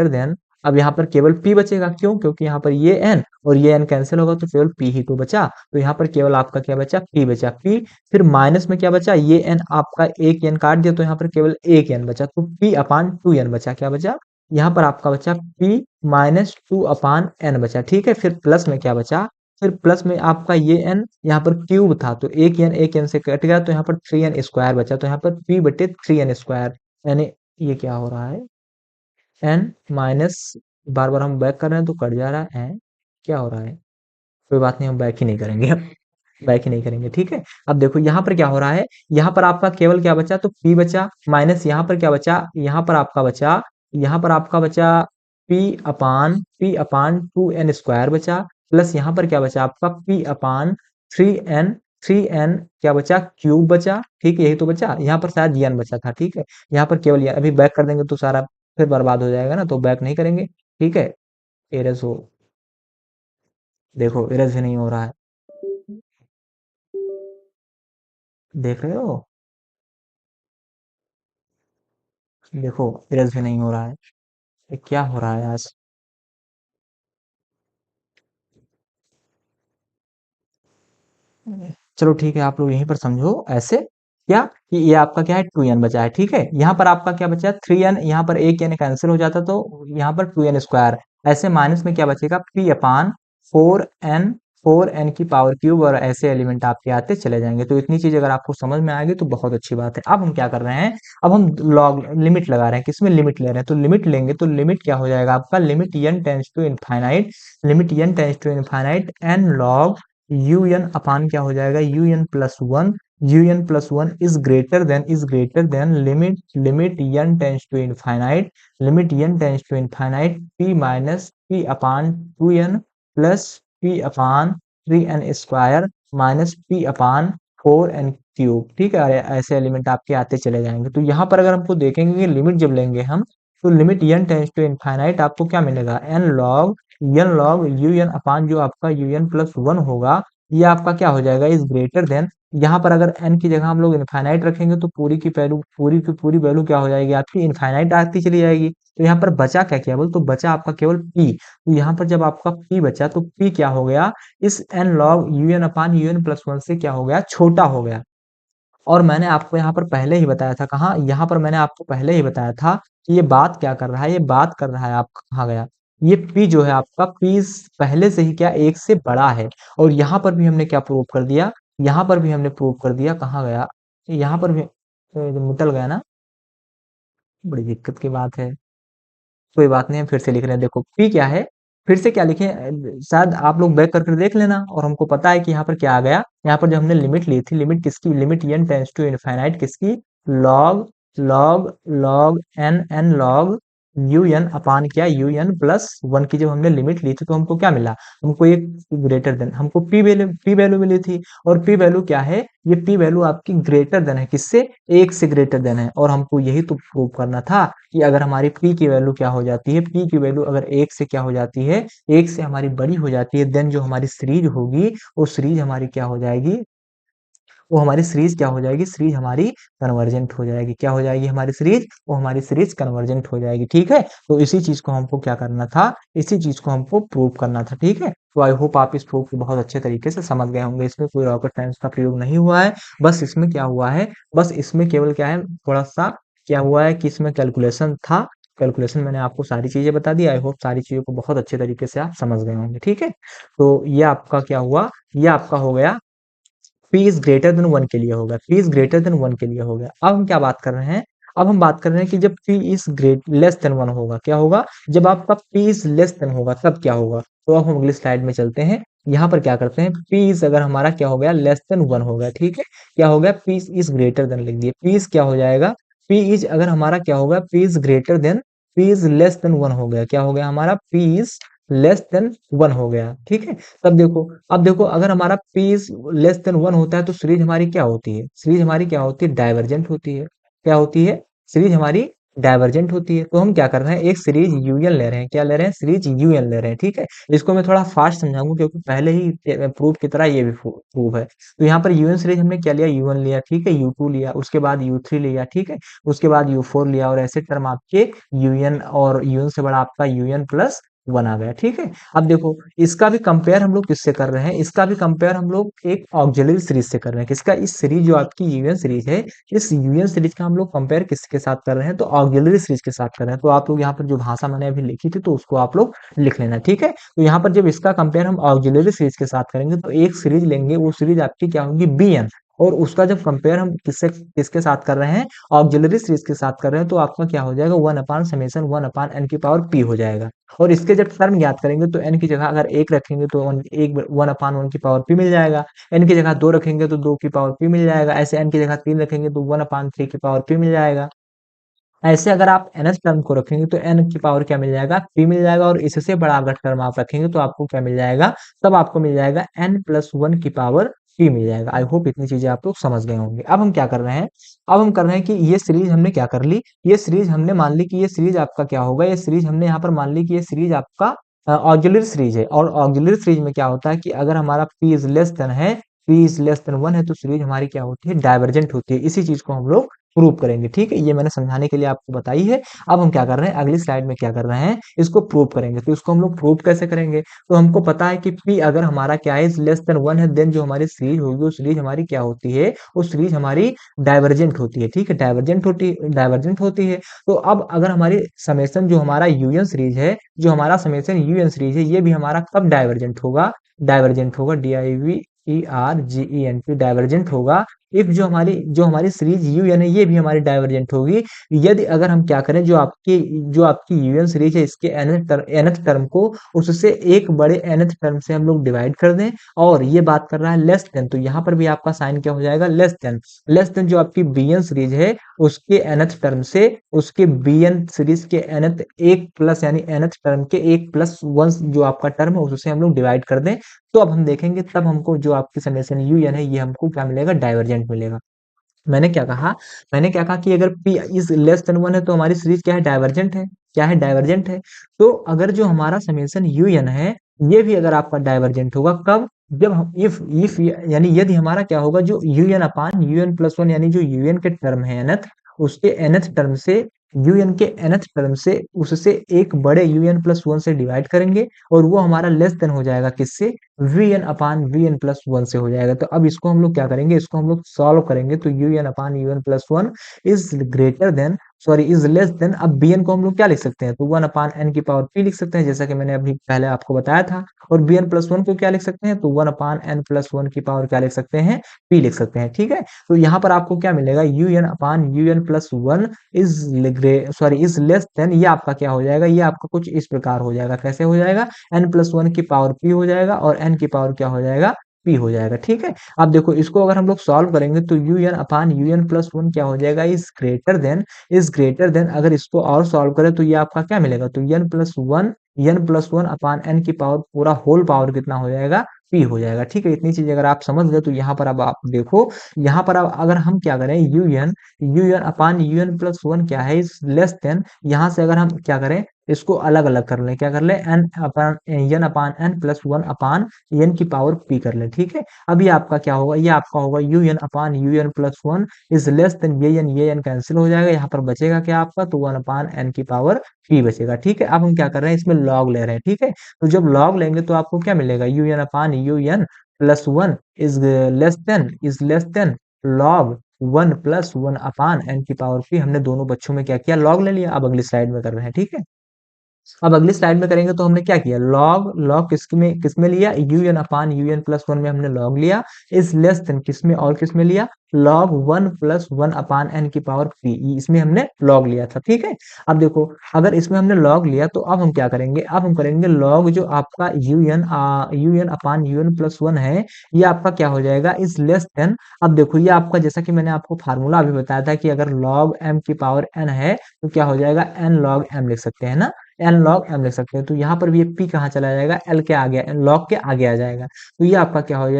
than, अब यहाँ पर केवल p बचेगा, क्यों, क्योंकि यहाँ पर ये n और ये n कैंसिल होगा तो केवल p ही तो बचा, तो यहाँ पर केवल आपका क्या बचा, p बचा, p फिर माइनस में क्या बचा, ये n आपका एक n काट दिया तो यहाँ पर केवल एक n बचा, तो p अपान 2n बचा, क्या बचा, यहाँ पर आपका बचा p माइनस 2 अपान n बचा। ठीक है, फिर प्लस में क्या बचा, फिर प्लस में आपका ये n यहाँ पर क्यूब था तो एक n से कट गया तो यहाँ पर 3n² बचा, तो यहाँ पर p बटे 3n², यानी ये क्या हो रहा है, n माइनस, बार बार हम बैक कर रहे हैं तो कट जा रहा है, क्या हो रहा है, कोई बात नहीं, हम बैक ही नहीं करेंगे, बैक ही नहीं करेंगे। ठीक है, अब देखो यहाँ पर क्या हो रहा है, यहाँ पर आपका केवल क्या बचा, तो p बचा, माइनस यहाँ पर क्या बचा, यहाँ पर आपका बचा p अपान 2n² बचा, प्लस यहाँ पर क्या बचा आपका p अपान 3n क्या बचा, क्यूब बचा। ठीक है, यही तो बचा, यहाँ पर शायद n बचा था। ठीक है, यहाँ पर केवल अभी बैक कर देंगे तो सारा फिर बर्बाद हो जाएगा ना, तो बैक नहीं करेंगे। ठीक है, एरज हो, देखो एरज भी नहीं हो रहा है, देख रहे हो, देखो एरज भी नहीं हो रहा है, ये क्या हो रहा है आज। चलो ठीक है, आप लोग यहीं पर समझो ऐसे, क्या कि ये आपका क्या है, 2n बचा है। ठीक है, यहाँ पर आपका क्या बचा है, 3n, यहाँ पर एक n कैंसिल हो जाता तो यहाँ पर 2n², ऐसे माइनस में क्या बचेगा, p अपान 4n⁴ और ऐसे एलिमेंट आपके आते चले जाएंगे। तो इतनी चीज अगर आपको समझ में आ गई तो बहुत अच्छी बात है। अब हम क्या कर रहे हैं, अब हम लॉग लिमिट लगा रहे हैं, किसमें लिमिट ले रहे हैं, तो लिमिट लेंगे तो लिमिट क्या हो जाएगा आपका, limit n tends to infinite, n log u n upon क्या हो जाएगा, u n plus one is greater than limit n tends to infinite, p minus p upon 2n plus p upon 3n² minus p upon 4n³। ठीक है, ऐसे एलिमेंट आपके आते चले जाएंगे। तो यहाँ पर अगर हमको देखेंगे लिमिट जब लेंगे हम, तो limit n tends to infinite आपको क्या मिलेगा, n log u n upon जो आपका यू एन प्लस वन होगा, ये आपका क्या हो जाएगा, इज ग्रेटर देन, यहाँ पर अगर n की जगह हम लोग इनफाइनाइट रखेंगे तो पूरी की पूरी वैल्यू क्या हो जाएगी आपकी, इनफाइनाइट आती चली जाएगी। तो यहाँ पर बचा क्या केवल, तो बचा आपका केवल p, तो यहाँ पर जब आपका p बचा तो p क्या हो गया, इस n log u n upon u n plus one से क्या हो गया, छोटा हो गया। और मैंने आपको यहाँ पर पहले ही बताया था, कहाँ, यहाँ पर मैंने आपको पहले ही बताया था कि ये बात क्या कर रहा है, ये बात कर रहा है आपका, कहाँ गया, ये p जो है आपका p पहले से ही क्या एक से बड़ा है। और यहाँ पर भी हमने क्या प्रूव कर दिया, यहाँ पर भी हमने प्रूव कर दिया, कहाँ गया, यहाँ पर भी मिटल गया ना, बड़ी दिक्कत की बात है। कोई बात नहीं, हम फिर से लिख रहे हैं। देखो p क्या है, फिर से क्या लिखें, शायद आप लोग बैक करके देख लेना। और हमको पता है कि यहाँ पर क्या आ गया, यहाँ पर जब हमने लिमिट ली थी, लिमिट किसकी, limit n tends to infinite किसकी, log log log n log un upon क्या, un+1 की जब हमने लिमिट ली थी तो हमको क्या मिला, हमको एक ग्रेटर देन, हमको p वैल्यू मिली थी। और p वैल्यू क्या है, ये p वैल्यू आपकी ग्रेटर देन है किससे, एक से ग्रेटर देन है। और हमको यही तो प्रूव करना था कि अगर हमारी p की वैल्यू क्या हो जाती है, p की वैल्यू अगर एक से क्या हो जाती है, एक से हमारी बड़ी हो जाती है, देन जो हमारी सीरीज होगी वो सीरीज हमारी क्या हो जाएगी, वो हमारी सीरीज क्या हो जाएगी, सीरीज हमारी कन्वर्जेंट हो जाएगी। क्या हो जाएगी हमारी सीरीज, वो हमारी सीरीज कन्वर्जेंट हो जाएगी। ठीक है, तो इसी चीज को हमको क्या करना था, इसी चीज को हमको प्रूव करना था। ठीक है, तो आई होप आप इस प्रूफ को बहुत अच्छे तरीके से समझ गए होंगे। इसमें कोई रॉकेट साइंस का प्रयोग नहीं हुआ है, बस इसमें क्या हुआ है, बस इसमें केवल क्या है, थोड़ा सा क्या हुआ है कि इसमें कैलकुलेशन था। कैलकुलेशन मैंने आपको सारी चीजें बता दी। आई होप सारी चीजों को बहुत अच्छे तरीके से आप समझ गए होंगे। ठीक है, तो ये आपका क्या हुआ, ये आपका हो गया p इज ग्रेटर देन 1 के लिए होगा, p इज ग्रेटर देन 1 के लिए हो गया। अब हम क्या बात कर रहे हैं, अब हम बात कर रहे हैं कि जब p is great less than 1 होगा, क्या होगा, जब आपका p इज लेस देन होगा तब क्या होगा। तो अब हम अगली स्लाइड में चलते हैं। यहाँ पर क्या करते हैं, p इज अगर हमारा क्या हो गया, लेस देन 1 हो गया। ठीक है, क्या हो गया, p इज ग्रेटर देन लिख दिए, p इज क्या हो जाएगा, p इज अगर हमारा क्या होगा, p is greater then, p is less then 1 हो गया, क्या हो गया हमारा, p इज लेस देन 1 हो गया। ठीक है, तब देखो, अब देखो अगर हमारा p लेस देन 1 होता है तो सीरीज हमारी क्या होती है, सीरीज हमारी क्या होती है, डाइवर्जेंट होती है। क्या होती है, सीरीज हमारी डाइवर्जेंट होती है। तो हम क्या कर रहे हैं, एक सीरीज यूएन ले रहे हैं, क्या ले रहे हैं, सीरीज यूएन ले रहे हैं। ठीक है, इसको मैं थोड़ा फास्ट समझाऊंगा क्योंकि पहले ही प्रूफ की तरह ये भी प्रूफ है। तो यहाँ पर यूएन सीरीज हमने क्या लिया, यूएन लिया, ठीक है, यू2 लिया, उसके बाद यू3 लिया, ठीक है, उसके बाद यू4 लिया, और ऐसे टर्म आपके यूएन और यूएन से बड़ा आपका यूएन+1 आ गया। ठीक है, अब देखो इसका भी कंपेयर हम लोग किससे कर रहे हैं, इसका भी कंपेयर हम लोग एक ऑक्सिलरी सीरीज से कर रहे हैं। किसका, इस सीरीज जो आपकी यूएन सीरीज है, इस यूएन सीरीज का हम लोग कंपेयर किसके साथ कर रहे हैं, तो ऑक्सिलरी सीरीज के साथ कर रहे हैं। तो आप लोग यहाँ पर जो भाषा मैंने अभी लिखी थी तो उसको आप लोग लिख लेना। ठीक है, तो यहाँ पर जब इसका कंपेयर हम ऑक्सिलरी सीरीज के साथ करेंगे तो एक सीरीज लेंगे, वो सीरीज आपकी क्या होगी, bn, और उसका जब कंपेयर हम किससे किसके साथ कर रहे हैं, ऑक्सिलरी सीरीज के साथ कर रहे हैं, तो आपका क्या हो जाएगा, 1/(1/n) हो जाएगा। और इसके जब टर्म ज्ञात करेंगे तो n की जगह अगर एक रखेंगे तो 1/(1) मिल जाएगा, n की जगह 2 रखेंगे तो 2 मिल जाएगा, ऐसे n की जगह 3 रखेंगे तो 1/3 मिल जाएगा। ऐसे अगर आप nth टर्म को रखेंगे तो n की पावर क्या मिल जाएगा, p मिल जाएगा, और इससे बड़ा अगर टर्म आप रखेंगे तो आपको क्या मिल जाएगा, तब आपको मिल जाएगा n+1 की पावर p मिल जाएगा। आई होप इतनी चीजें आप लोग समझ गए होंगे। अब हम क्या कर रहे हैं, अब हम कर रहे हैं कि ये सीरीज हमने क्या कर ली, ये सीरीज हमने मान ली कि ये सीरीज आपका क्या होगा, ये सीरीज हमने यहाँ पर मान ली कि ये सीरीज आपका ऑक्सिलरी सीरीज है। और ऑक्सिलरी सीरीज में क्या होता है कि अगर हमारा p इज लेस देन है, p इज लेस देन 1 है, तो सीरीज हमारी क्या होती है, डाइवर्जेंट होती है। इसी चीज को हम लोग प्रूव करेंगे। ठीक है, ये मैंने समझाने के लिए आपको बताई है। अब हम क्या कर रहे हैं, अगली स्लाइड में क्या कर रहे हैं, इसको प्रूव करेंगे। तो इसको हम लोग प्रूव कैसे करेंगे, तो हमको पता है कि p अगर हमारा क्या है, लेस देन 1 है, देन जो हमारी सीरीज होगी वो सीरीज हमारी क्या होती है, वो सीरीज हमारी डाइवर्जेंट होती है। ठीक है, डाइवर्जेंट होती है। तो अब अगर हमारी समेशन जो हमारा यूएन सीरीज है, जो हमारा समेशन यूएन सीरीज है, ये भी हमारा कब डाइवर्जेंट होगा, डाइवर्जेंट होगा, DIVERGENT डाइवर्जेंट होगा, इफ जो हमारी सीरीज यूएन है ये भी हमारी डाइवर्जेंट होगी, यदि अगर हम क्या करें, जो आपकी यूएन सीरीज है इसके nth टर्म को उससे एक बड़े nth टर्म से हम लोग डिवाइड कर दें, और ये बात कर रहा है लेस देन, तो यहाँ पर भी आपका साइन क्या हो जाएगा, लेस देन जो आपकी बीएन सीरीज है उसके nth टर्म से उसके बीएन सीरीज के nth एक प्लस यानी nth टर्म के 1+1 जो आपका टर्म है उससे हम लोग डिवाइड कर दें। तो अब हम देखेंगे, तब हमको जो आपकी समेशन यूएन है ये हमको क्या मिलेगा, डाइवर्जेंट मिलेगा। मैंने क्या कहा, मैंने क्या कहा कि अगर p इज लेस देन 1 है तो हमारी सीरीज क्या है, डाइवर्जेंट है, क्या है, डाइवर्जेंट है। तो अगर जो हमारा समेशन यूएन है ये भी अगर आपका डाइवर्जेंट होगा, कब, जब हम इफ यानी यदि हमारा क्या होगा, जो UN/UN+1 यानी जो यूएन के टर्म है nth, उसके nth टर्म से यूएन के nth टर्म से उससे एक बड़े UN+1 से डिवाइड करेंगे, और वो हमारा लेस देन हो जाएगा किससे, VN/VN+1 से हो जाएगा। तो अब इसको हम लोग क्या करेंगे, इसको हम लोग सॉल्व करेंगे, तो UN/UN+1 is greater then sorry is less then, अब bn को हम लोग क्या लिख सकते हैं, तो 1 अपान n की पावर p लिख सकते हैं, जैसा कि मैंने अभी पहले आपको बताया था। और bn प्लस 1 को क्या लिख सकते हैं, तो 1 अपान n प्लस 1 की पावर क्या लिख सकते हैं, p लिख सकते हैं। ठीक है, तो यहाँ पर आपको क्या मिलेगा, un upon un plus 1 is less then, ये आपका क्या हो जाएगा, ये आपका कुछ इस प्रकार हो जाएगा, कैसे हो जाएगा, n प्लस 1 की पावर p हो जाएगा और n की पावर क्या हो जाएगा, p हो जाएगा। ठीक है, अब देखो इसको अगर हम लोग सॉल्व करेंगे तो un अपान un प्लस 1 क्या हो जाएगा, इज ग्रेटर देन, अगर इसको और सॉल्व करें तो ये आपका क्या मिलेगा, तो n प्लस 1 अपान n की पावर पूरा होल पावर कितना हो जाएगा, p हो जाएगा। ठीक है, इतनी चीज अगर आप समझ गए तो यहाँ पर अब आप देखो, यहाँ पर अब अगर हम क्या करें, un अपान un प्लस 1 क्या है, इज लेस देन, यहाँ से अगर हम क्या करें, इसको अलग अलग कर लें, क्या कर लें, n अपान n प्लस 1 अपान n की पावर p कर लें। ठीक है, अब ये आपका क्या होगा, ये आपका होगा un upon un plus 1 is less then, ये n कैंसिल हो जाएगा, यहाँ पर बचेगा क्या आपका, तो 1 अपान n की पावर p बचेगा। ठीक है, अब हम क्या कर रहे हैं, इसमें लॉग ले रहे हैं। ठीक है, तो जब लॉग लेंगे तो आपको क्या मिलेगा, un upon un plus 1 is less then log 1 plus 1 upon n की पावर p, हमने दोनों बच्चों में क्या किया, लॉग ले लिया। अब अगली स्लाइड में कर रहे हैं। ठीक है, अब अगली स्लाइड में करेंगे तो हमने क्या किया, लॉग लॉग किसमें लिया, un अपान un प्लस 1 में हमने लॉग लिया, इज लेस देन किसमें और किसमें लिया, लॉग 1 प्लस 1 अपान n की पावर p, इसमें हमने लॉग लिया था। ठीक है, अब देखो अगर इसमें हमने लॉग लिया तो अब हम क्या करेंगे, अब हम करेंगे लॉग जो आपका un अपान un प्लस 1 है, ये आपका क्या हो जाएगा, इज लेस देन, अब देखो ये आपका, जैसा कि मैंने आपको फार्मूला अभी बताया था कि अगर लॉग m की पावर n है तो क्या हो जाएगा, n लॉग m लिख सकते हैं ना, एन लॉग एम लिख सकते हैं। तो यहाँ पर भी ये पी कहाँ चला जाएगा, एल के आगे, लॉग के आगे आ जाएगा। तो ये आपका क्या हो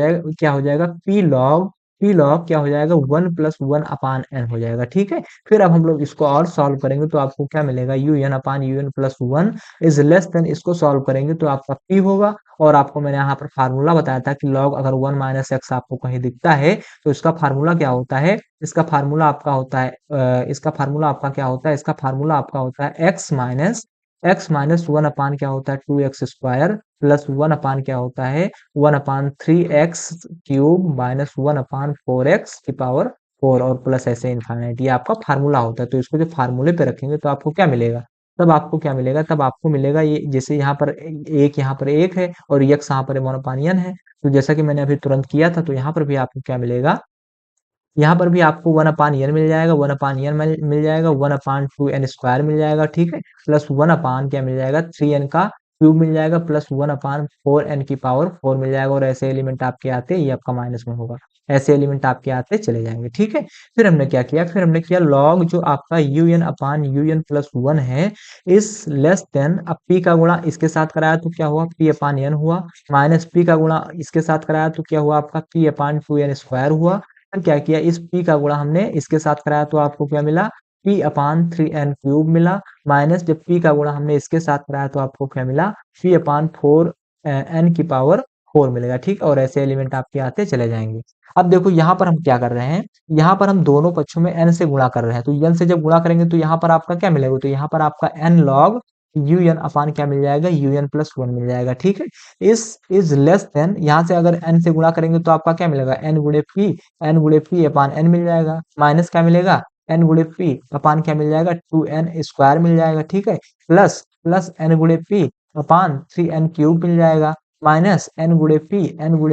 जाएगा पी लॉग क्या हो जाएगा, 1 प्लस 1 अपान एन हो जाएगा। ठीक है, फिर अब हम लोग इसको और सॉल्व करेंगे तो आपको क्या मिलेगा, u n upon u n plus 1 is less than, इसको सॉल्व करेंगे तो आपका पी होगा। और आपको मैंने यहाँ पर फार्मूला बताया था कि लॉग अगर 1 माइनस एक्स आपको कहीं दिखता है तो इसका फार्मूला क्या होता है, इसका फार्मूला आपका क्या होता है, इसका फार्मूला आपका होता है एक्स माइनस 1 अपान क्या होता है, 2x² प्लस 1 अपान क्या होता है, 1/3x³ माइनस 1/4x की पावर 4 और प्लस ऐसे इनफाइनाइट, ये आपका फार्मूला होता है। तो इसको जो फार्मूले पे रखेंगे तो आपको क्या मिलेगा, तब आपको मिलेगा ये, जैसे यहाँ पर एक है और यक्स यहाँ पर मोनोपानियन है, तो जैसा कि मैंने अभी तुरंत किया था, तो यहाँ पर भी आपको क्या मिलेगा, यहाँ पर भी आपको 1/n मिल जाएगा, 1/n मिल जाएगा, 1/2n² मिल जाएगा। ठीक है, प्लस 1 अपान क्या मिल जाएगा, 3n का क्यूब मिल जाएगा, प्लस 1/4n की पावर 4 मिल जाएगा। और ऐसे एलिमेंट आपके आते, ये आपका माइनस में होगा, ऐसे एलिमेंट आपके आते चले जाएंगे। ठीक है, फिर हमने किया लॉग जो आपका un अपान un प्लस 1 है इस लेस देन, अब p का गुणा इसके साथ कराया तो क्या हुआ, p अपान n हुआ, माइनस p का गुणा इसके साथ कराया तो क्या हुआ आपका, p अपान 2n² हुआ। फिर क्या किया, इस p का गुणा हमने इसके साथ कराया तो आपको क्या मिला, p अपान 3n³ मिला, माइनस जब p का गुणा हमने इसके साथ कराया तो आपको क्या मिला, p अपान 4 n की पावर 4 मिलेगा। ठीक, और ऐसे एलिमेंट आपके आते चले जाएंगे। अब देखो यहाँ पर हम क्या कर रहे हैं, यहाँ पर हम दोनों पक्षों में n से गुणा कर रहे हैं, तो n से जब गुणा करेंगे तो यहाँ पर आपका क्या मिलेगा, तो यहाँ पर आपका n लॉग un अपान क्या मिल जाएगा, un प्लस 1 मिल जाएगा। ठीक है, इज लेस देन, यहाँ से अगर n से गुणा करेंगे तो आपका क्या मिलेगा, n गुणे p अपान n मिल जाएगा, माइनस क्या मिलेगा, n गुणे p अपान क्या मिल जाएगा, 2n² मिल जाएगा। ठीक है, प्लस प्लस n गुणे p अपान 3n³ मिल जाएगा, माइनस n गुणे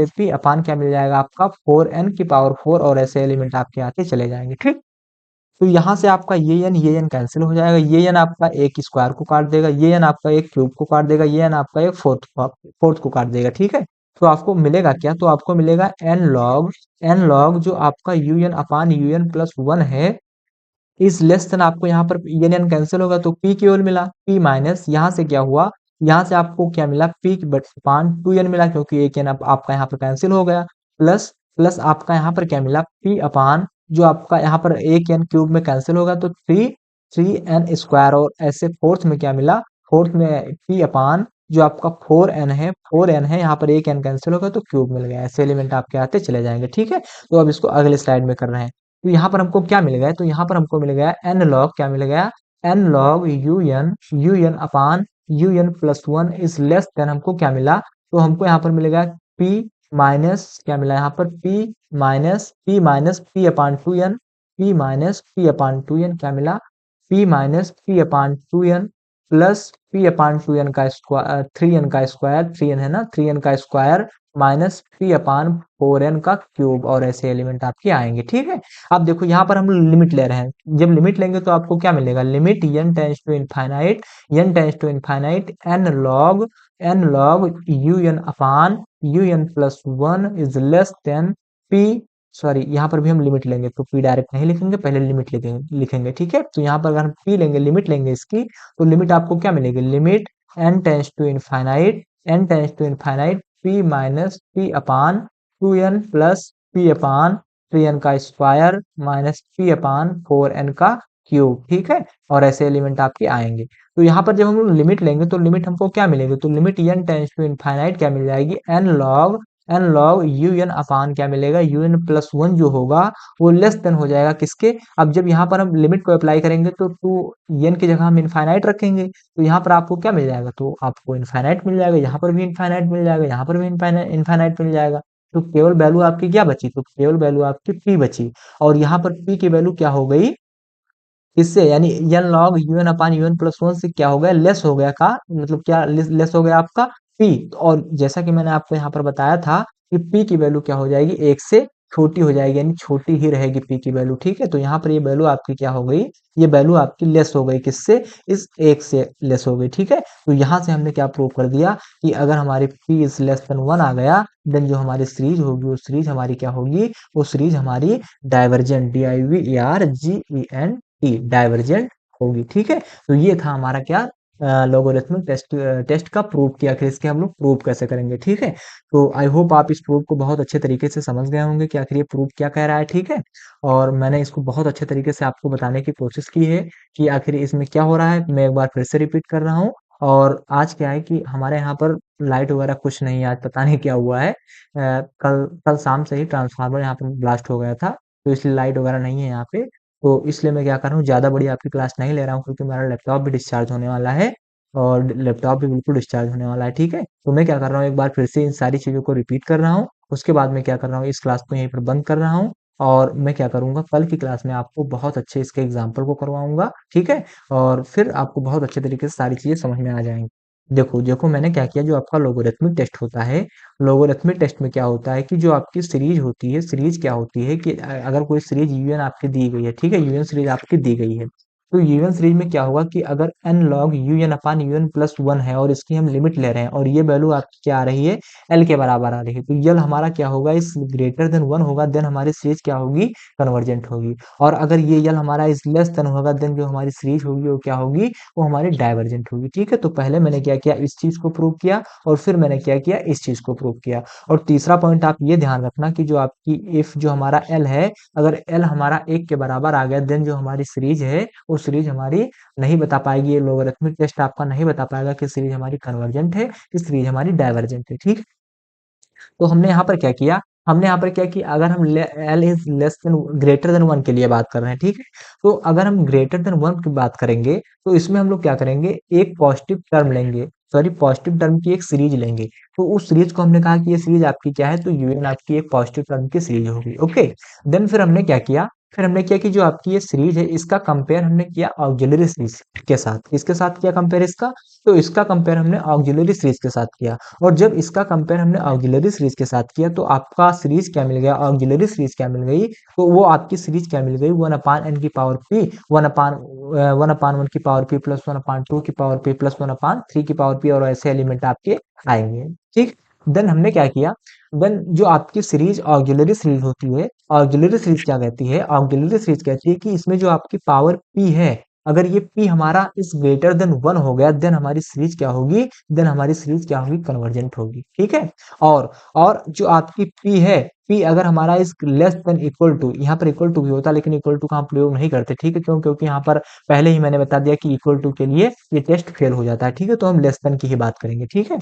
p अपान क्या मिल जाएगा आपका, 4n की पावर 4 और ऐसे एलिमेंट आपके आते चले जाएंगे। ठीक, तो यहाँ से आपका ये n कैंसिल हो जाएगा, ये n आपका एक स्क्वायर को काट देगा, ये n आपका एक क्यूब को काट देगा, ये n आपका एक फोर्थ को काट देगा। ठीक है, तो आपको मिलेगा क्या, तो आपको मिलेगा n लॉग जो आपका un अपान un प्लस 1 है इज लेस देन, आपको यहाँ पर ये n कैंसिल होगा तो p केवल मिला, p माइनस यहाँ से क्या हुआ, यहाँ से आपको क्या मिला, p अपान 2n मिला, क्योंकि एक n आपका यहाँ पर कैंसिल हो गया, प्लस प्लस आपका यहाँ पर क्या मिला, p अपान जो आपका यहाँ पर एक n क्यूब में कैंसिल होगा तो 3n² और ऐसे फोर्थ में क्या मिला, फोर्थ में p अपान जो आपका 4n है यहाँ पर एक n कैंसिल होगा तो क्यूब मिल गया। ऐसे एलिमेंट आपके आते चले जाएंगे। ठीक है, तो अब इसको अगले स्लाइड में कर रहे हैं। तो यहाँ पर हमको क्या मिल गया, तो यहाँ पर हमको मिल गया n लॉग, क्या मिल गया, n log un upon un plus 1 is less then, हमको क्या मिला, तो हमको यहाँ पर मिलेगा p माइनस क्या मिला, यहाँ पर p minus p upon 2n, p minus p upon 2n क्या मिला, p minus p upon 2n plus p upon 2n का स्क्वायर 3n का स्क्वायर 3n है ना 3n का स्क्वायर माइनस p अपान 4n का क्यूब और ऐसे एलिमेंट आपके आएंगे। ठीक है, अब देखो यहाँ पर हम लिमिट ले रहे हैं, जब लिमिट लेंगे तो आपको क्या मिलेगा, limit n tends to infinite n log un upon un plus 1 is less than p, sorry यहाँ पर भी हम लिमिट लेंगे तो p डायरेक्ट नहीं लिखेंगे, पहले लिमिट लिखेंगे। ठीक है, तो यहाँ पर अगर हम p लेंगे, लिमिट लेंगे इसकी, तो लिमिट आपको क्या मिलेगी, limit n tends to infinite p minus p upon 2n plus p upon 3n का स्क्वायर माइनस p अपान 4n का क्यूब। ठीक है, और ऐसे एलिमेंट आपके आएंगे। तो यहाँ पर जब हम लोग लिमिट लेंगे तो लिमिट हमको क्या मिलेगी, तो limit n tends to infinite क्या मिल जाएगी, n log un अपान क्या मिलेगा, un प्लस 1 जो होगा वो लेस देन हो जाएगा किसके, अब जब यहाँ पर हम लिमिट को अप्लाई करेंगे तो n की जगह हम इनफाइनाइट रखेंगे, तो यहाँ पर आपको क्या मिल जाएगा, तो आपको इनफाइनाइट मिल जाएगा, यहाँ पर भी इनफाइनाइट मिल जाएगा, यहाँ पर भी इनफाइनाइट मिल जाएगा। तो केवल वैल्यू आपकी क्या बची, तो केवल वैल्यू आपकी p बची, और यहाँ पर p की वैल्यू क्या हो गई, इससे यानी n log un upon un plus 1 से क्या हो गया, लेस हो गया का मतलब क्या, लेस हो गया आपका p, और जैसा कि मैंने आपको यहाँ पर बताया था कि p की वैल्यू क्या हो जाएगी, एक से छोटी हो जाएगी, यानी छोटी ही रहेगी p की वैल्यू। ठीक है, तो यहाँ पर ये वैल्यू आपकी क्या हो गई, ये वैल्यू आपकी लेस हो गई किससे, इस एक से लेस हो गई। ठीक है, तो यहाँ से हमने क्या प्रूव कर दिया कि अगर हमारी p इज लेस देन 1 आ गया, देन जो हमारी सीरीज होगी वो सीरीज हमारी क्या होगी, वो सीरीज हमारी डाइवर्जेंट डाइवर्जेंट होगी। ठीक है, तो ये था हमारा क्या, लोगरिथमिक टेस्ट का प्रूफ किया, आखिर इसके हम लोग प्रूफ कैसे करेंगे। ठीक है, तो आई होप आप इस प्रूफ को बहुत अच्छे तरीके से समझ गए होंगे कि आखिर ये प्रूफ क्या कह रहा है। ठीक है, और मैंने इसको बहुत अच्छे तरीके से आपको बताने की कोशिश की है कि आखिर इसमें क्या हो रहा है। मैं एक बार फिर से रिपीट कर रहा हूँ, और आज क्या है कि हमारे यहाँ पर लाइट वगैरह कुछ नहीं है, आज पता नहीं क्या हुआ है, कल कल शाम से ही ट्रांसफार्मर यहाँ पर ब्लास्ट हो गया था, तो इसलिए लाइट वगैरह नहीं है यहाँ पे। तो इसलिए मैं क्या कर रहा हूँ, ज़्यादा बड़ी आपकी क्लास नहीं ले रहा हूँ, क्योंकि मेरा लैपटॉप भी डिस्चार्ज होने वाला है, और लैपटॉप भी बिल्कुल डिस्चार्ज होने वाला है। ठीक है, तो मैं क्या कर रहा हूँ, एक बार फिर से इन सारी चीज़ों को रिपीट कर रहा हूँ, उसके बाद मैं क्या कर रहा हूँ, इस क्लास को यहीं पर बंद कर रहा हूँ, और मैं क्या करूँगा, कल की क्लास में आपको बहुत अच्छे इसके एग्जाम्पल को करवाऊंगा। ठीक है, और फिर आपको बहुत अच्छे तरीके से सारी चीज़ें समझ में आ जाएंगी। देखो देखो मैंने क्या किया, जो आपका लोगरिथमिक टेस्ट होता है, लोगरिथमिक टेस्ट में क्या होता है कि जो आपकी सीरीज होती है, सीरीज क्या होती है कि अगर कोई सीरीज यूएन आपकी दी गई है, ठीक है, यूएन सीरीज आपकी दी गई है, तो यूएन सीरीज में क्या होगा कि अगर n log un upon un plus 1 है और इसकी हम लिमिट ले रहे हैं, और ये वैल्यू आपकी क्या आ रही है, l के बराबर आ रही है, तो यल हमारा क्या होगा, इस ग्रेटर देन 1 होगा, देन हमारी सीरीज क्या होगी, कन्वर्जेंट होगी। और अगर ये यल हमारा इस लेस देन होगा, देन जो हमारी सीरीज होगी वो क्या होगी, वो हमारी डाइवर्जेंट होगी। ठीक है, तो पहले मैंने क्या किया, इस चीज को प्रूव किया, और फिर मैंने क्या किया, इस चीज को प्रूव किया। और तीसरा पॉइंट आप ये ध्यान रखना कि जो आपकी इफ जो हमारा एल है, अगर एल हमारा 1 के बराबर आ गया, देन जो हमारी सीरीज है वो सीरीज हमारी नहीं बता पाएगी, ये लोगरिथमिक टेस्ट आपका नहीं बता पाएगा कि सीरीज हमारी कन्वर्जेंट है कि सीरीज हमारी डाइवर्जेंट है। ठीक, तो हमने यहाँ पर क्या किया, हमने यहाँ पर क्या किया, अगर हम L is less then greater than 1 के लिए बात कर रहे हैं, ठीक है, तो अगर हम ग्रेटर देन 1 की बात करेंगे तो इसमें हम लोग क्या करेंगे, एक पॉजिटिव टर्म लेंगे, सॉरी पॉजिटिव टर्म की एक सीरीज लेंगे, तो उस सीरीज को हमने कहा कि ये सीरीज आपकी क्या है, तो यूएन आपकी एक पॉजिटिव टर्म की सीरीज होगी। ओके, देन फिर हमने क्या किया, फिर हमने किया कि जो आपकी ये सीरीज है इसका कंपेयर हमने किया ऑक्सिलरी सीरीज के साथ, किसके साथ किया कंपेयर इसका, तो इसका कंपेयर हमने ऑक्सिलरी सीरीज के साथ किया, और जब इसका कंपेयर हमने ऑक्सिलरी सीरीज के साथ किया तो आपका सीरीज क्या मिल गया, ऑक्सिलरी सीरीज क्या मिल गई, तो वो आपकी सीरीज क्या मिल गई, 1/n की पावर p, 1/1 की पावर p प्लस 1/2 की पावर p प्लस 1/3 की पावर p, और ऐसे एलिमेंट आपके आएंगे। ठीक, देन हमने क्या किया, देन जो आपकी सीरीज ऑक्सिलरी सीरीज होती है, ऑक्सिलरी सीरीज क्या कहती है, ऑक्सिलरी सीरीज कहती है कि इसमें जो आपकी पावर p है, अगर ये p हमारा इस ग्रेटर देन 1 हो गया, देन हमारी सीरीज क्या होगी, देन हमारी सीरीज क्या होगी, कन्वर्जेंट होगी। ठीक है, और जो आपकी p है, p अगर हमारा इस लेस देन इक्वल टू, यहाँ पर इक्वल टू भी होता है लेकिन इक्वल टू का हम प्रयोग नहीं करते, ठीक है, क्यों, क्योंकि यहाँ पर पहले ही मैंने बता दिया कि इक्वल टू के लिए ये टेस्ट फेल हो जाता है। ठीक है, तो हम लेस देन की ही बात करेंगे। ठीक है,